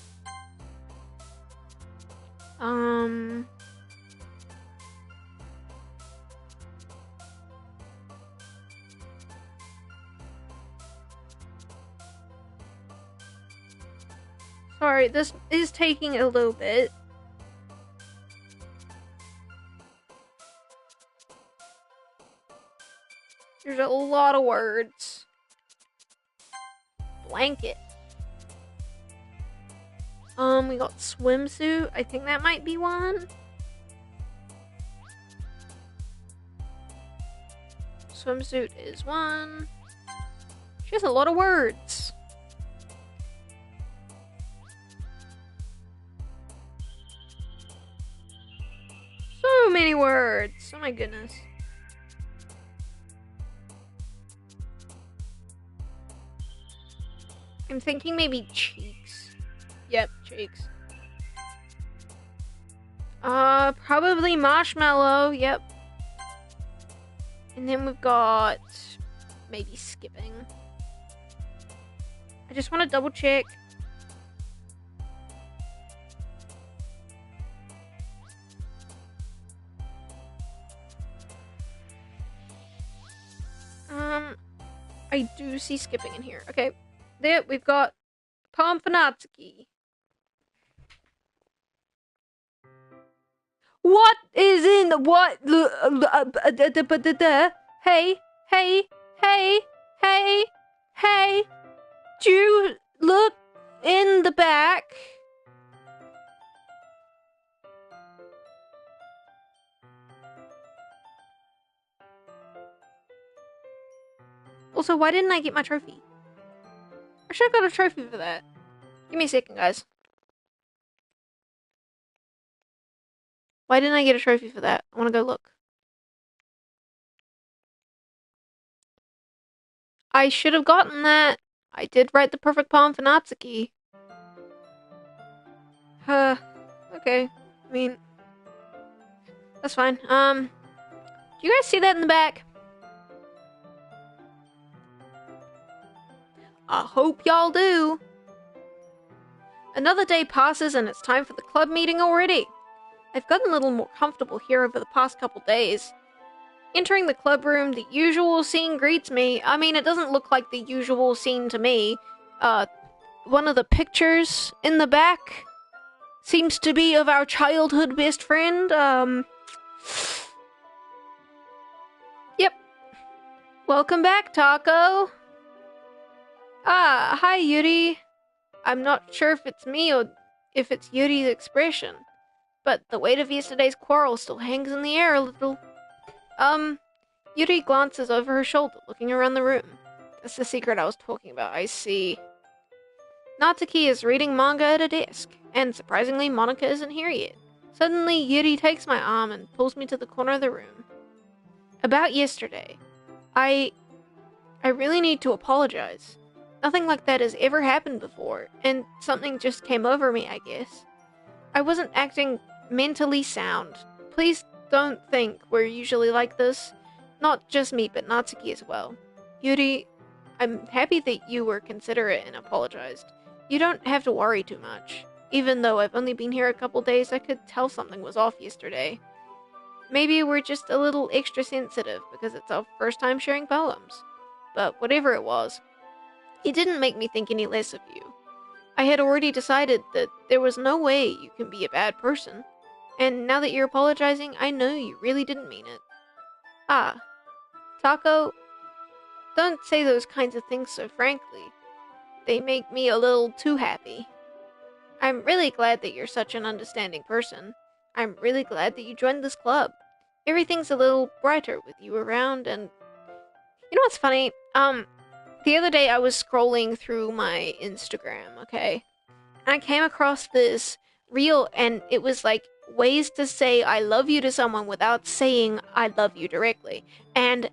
Sorry, this is taking a little bit. There's a lot of words. Blanket. We got swimsuit. I think that might be one. Swimsuit is one. She has a lot of words. So many words. Oh my goodness. I'm thinking maybe cheeks. Yep, cheeks. Probably marshmallow. Yep. And then we've got maybe skipping. I just want to double check. I do see skipping in here. Okay. There, we've got Pomfanatsuki. What is in the what? Hey, hey, hey, hey, hey. Do you look in the back? Also, why didn't I get my trophy? I should have got a trophy for that. Give me a second, guys. Why didn't I get a trophy for that? I want to go look. I should have gotten that. I did write the perfect poem for Natsuki. Okay. I mean, that's fine. Do you guys see that in the back? I hope y'all do. Another day passes and it's time for the club meeting already. I've gotten a little more comfortable here over the past couple days. Entering the club room, the usual scene greets me. I mean, it doesn't look like the usual scene to me. One of the pictures in the back seems to be of our childhood best friend. Yep. Welcome back, Taco. Ah, hi, Yuri. I'm not sure if it's me or if it's Yuri's expression, but the weight of yesterday's quarrel still hangs in the air a little. Yuri glances over her shoulder, looking around the room. That's the secret I was talking about, I see. Natsuki is reading manga at a desk, and surprisingly, Monika isn't here yet. Suddenly, Yuri takes my arm and pulls me to the corner of the room. About yesterday. I really need to apologize. Nothing like that has ever happened before, and something just came over me, I guess. I wasn't acting mentally sound. Please don't think we're usually like this. Not just me, but Natsuki as well. Yuri, I'm happy that you were considerate and apologized. You don't have to worry too much. Even though I've only been here a couple days, I could tell something was off yesterday. Maybe we're just a little extra sensitive because it's our first time sharing poems. But whatever it was, it didn't make me think any less of you. I had already decided that there was no way you can be a bad person. And now that you're apologizing, I know you really didn't mean it. Ah, Taco, don't say those kinds of things so frankly. They make me a little too happy. I'm really glad that you're such an understanding person. I'm really glad that you joined this club. Everything's a little brighter with you around, and you know what's funny? The other day I was scrolling through my Instagram, okay? And I came across this reel, and it was like ways to say I love you to someone without saying I love you directly. And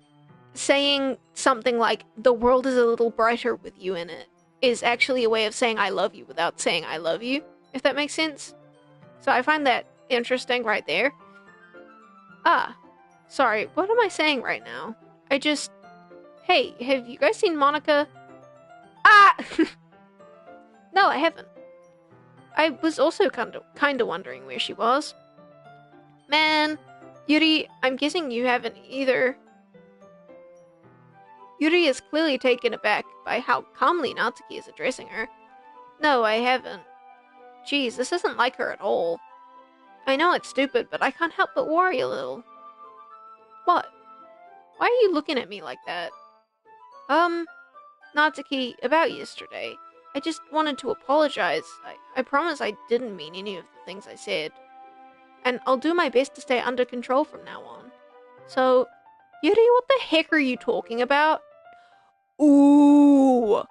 saying something like the world is a little brighter with you in it is actually a way of saying I love you without saying I love you, if that makes sense. So I find that interesting right there. Ah, sorry, what am I saying right now? Hey, have you guys seen Monika? Ah! No, I haven't. I was also kinda wondering where she was. Man, Yuri, I'm guessing you haven't either. Yuri is clearly taken aback by how calmly Natsuki is addressing her. No, I haven't. Geez, this isn't like her at all. I know it's stupid, but I can't help but worry a little. What? Why are you looking at me like that? Natsuki, about yesterday. I just wanted to apologize. I promise I didn't mean any of the things I said. And I'll do my best to stay under control from now on. So, Yuri, what the heck are you talking about? Ooh.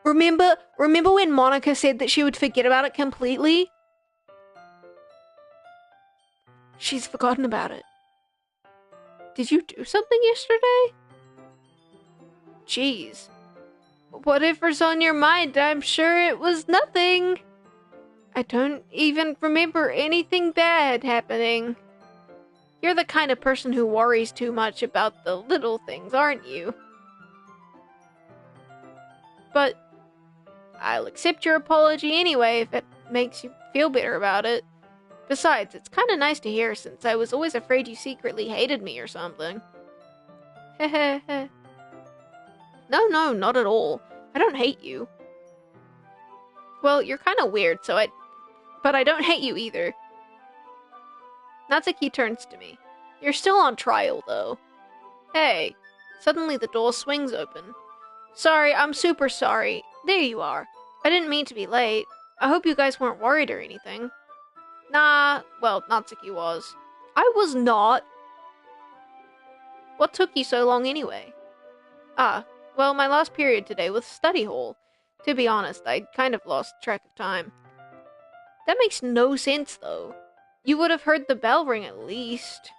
Remember when Monika said that she would forget about it completely? She's forgotten about it. Did you do something yesterday? Jeez. Whatever's on your mind, I'm sure it was nothing. I don't even remember anything bad happening. You're the kind of person who worries too much about the little things, aren't you? But I'll accept your apology anyway if it makes you feel better about it. Besides, it's kinda nice to hear since I was always afraid you secretly hated me or something. Hehehe. No, not at all. I don't hate you. Well, you're kinda weird, but I don't hate you either. Natsuki turns to me. You're still on trial, though. Hey. Suddenly the door swings open. Sorry, I'm super sorry. There you are. I didn't mean to be late. I hope you guys weren't worried or anything. Nah, well, Natsuki was. I was not. What took you so long anyway? Ah, well, my last period today was study hall. To be honest, I kind of lost track of time. That makes no sense, though. You would have heard the bell ring at least.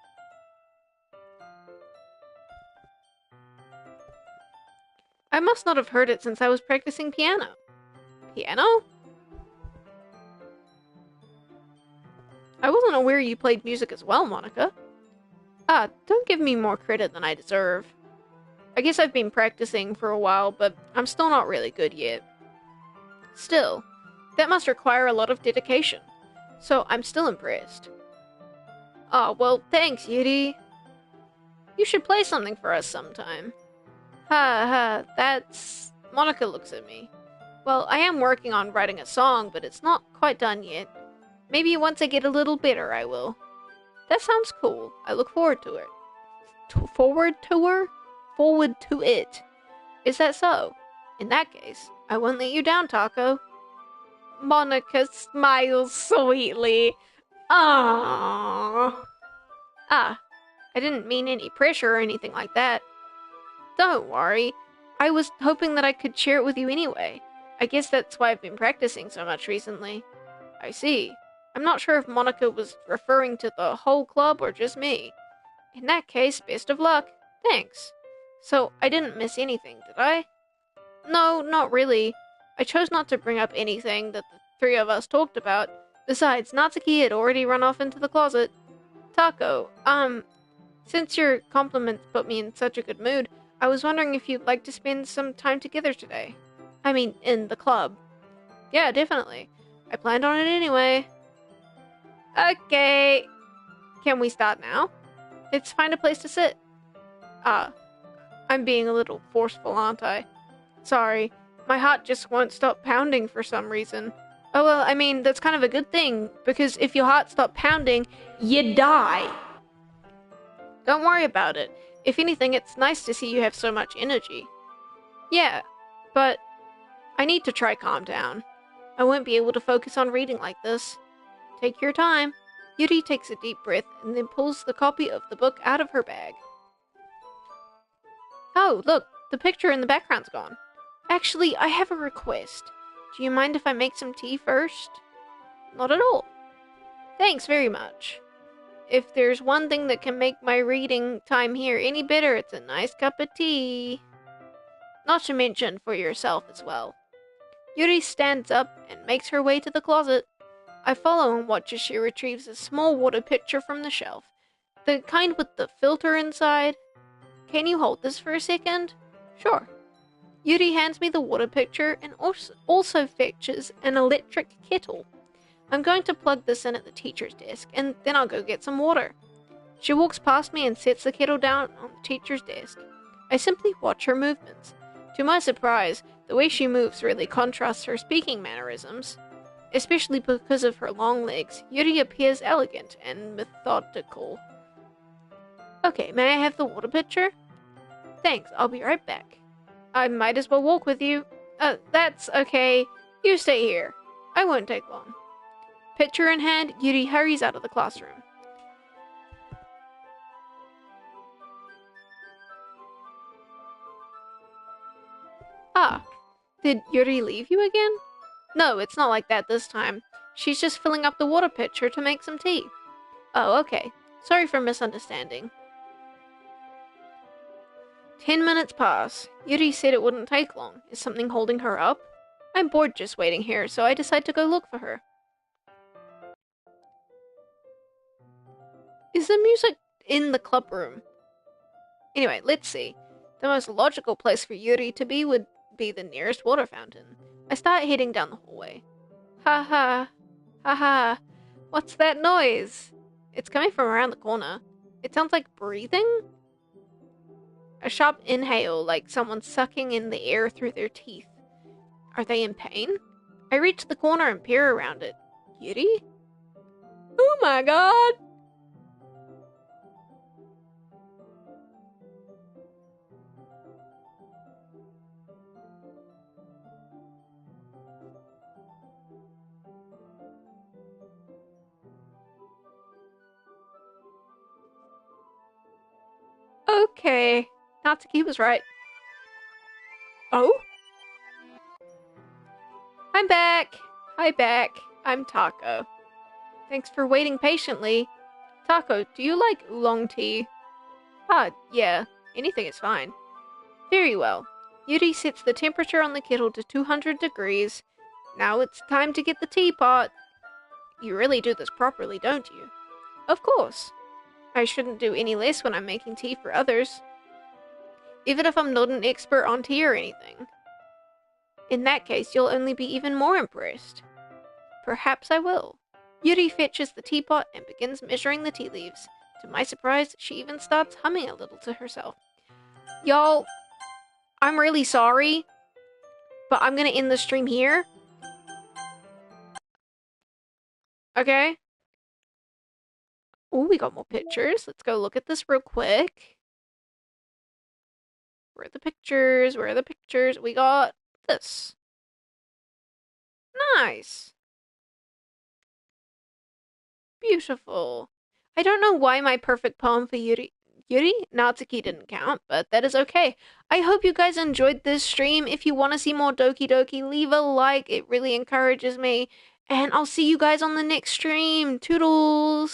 I must not have heard it since I was practicing piano. Piano? I wasn't aware you played music as well, Monica. Ah, don't give me more credit than I deserve. I guess I've been practicing for a while, but I'm still not really good yet. Still, that must require a lot of dedication, so I'm still impressed. Ah, well, thanks, Yuri. You should play something for us sometime. Ha ha, that's... Monica looks at me. Well, I am working on writing a song, but it's not quite done yet. Maybe once I get a little better, I will. That sounds cool. I look forward to it. Forward to her? Forward to it. Is that so? In that case, I won't let you down, Taco. Monica smiles sweetly. Aww. Ah, I didn't mean any pressure or anything like that. Don't worry. I was hoping that I could share it with you anyway. I guess that's why I've been practicing so much recently. I see. I'm not sure if Monica was referring to the whole club or just me. In that case, best of luck. Thanks. So, I didn't miss anything, did I? No, not really. I chose not to bring up anything that the three of us talked about. Besides, Natsuki had already run off into the closet. Taco, since your compliments put me in such a good mood, I was wondering if you'd like to spend some time together today. I mean, in the club. Yeah, definitely. I planned on it anyway. Okay. Can we start now? Let's find a place to sit. I'm being a little forceful, aren't I? Sorry. My heart just won't stop pounding for some reason. Oh well, I mean, that's kind of a good thing, because if your heart stopped pounding, you die. Don't worry about it. If anything, it's nice to see you have so much energy. Yeah, but I need to try calm down. I won't be able to focus on reading like this. Take your time. Yuri takes a deep breath and then pulls the copy of the book out of her bag. Oh, look, the picture in the background's gone. Actually, I have a request. Do you mind if I make some tea first? Not at all. Thanks very much. If there's one thing that can make my reading time here any better, it's a nice cup of tea. Not to mention for yourself as well. Yuri stands up and makes her way to the closet. I follow and watch as she retrieves a small water pitcher from the shelf. The kind with the filter inside. Can you hold this for a second? Sure. Yuri hands me the water pitcher and also fetches an electric kettle. I'm going to plug this in at the teacher's desk, and then I'll go get some water. She walks past me and sets the kettle down on the teacher's desk. I simply watch her movements. To my surprise, the way she moves really contrasts her speaking mannerisms. Especially because of her long legs, Yuri appears elegant and methodical. Okay, may I have the water pitcher? Thanks, I'll be right back. I might as well walk with you. That's okay. You stay here. I won't take long. Pitcher in hand, Yuri hurries out of the classroom. Ah, did Yuri leave you again? No, it's not like that this time. She's just filling up the water pitcher to make some tea. Oh, okay. Sorry for misunderstanding. 10 minutes pass. Yuri said it wouldn't take long. Is something holding her up? I'm bored just waiting here, so I decide to go look for her. Is the music in the club room? Anyway, let's see. The most logical place for Yuri to be would be the nearest water fountain. I start heading down the hallway. Ha ha. Ha ha. What's that noise? It's coming from around the corner. It sounds like breathing? A sharp inhale, like someone sucking in the air through their teeth. Are they in pain? I reach the corner and peer around it. Yuri? Oh my god! Okay. Natsuki was right. Oh? I'm back. Hi, back. I'm Taco. Thanks for waiting patiently. Taco, do you like oolong tea? Ah, yeah. Anything is fine. Very well. Yuri sets the temperature on the kettle to 200 degrees. Now it's time to get the teapot. You really do this properly, don't you? Of course. I shouldn't do any less when I'm making tea for others. Even if I'm not an expert on tea or anything. In that case, you'll only be even more impressed. Perhaps I will. Yuri fetches the teapot and begins measuring the tea leaves. To my surprise, she even starts humming a little to herself. Y'all, I'm really sorry, but I'm gonna end the stream here. Okay? Oh, we got more pictures. Let's go look at this real quick. Where are the pictures? Where are the pictures? We got this. Nice. Beautiful. I don't know why my perfect poem for Yuri Natsuki didn't count, but that is okay. I hope you guys enjoyed this stream. If you want to see more Doki Doki, leave a like. It really encourages me. And I'll see you guys on the next stream. Toodles!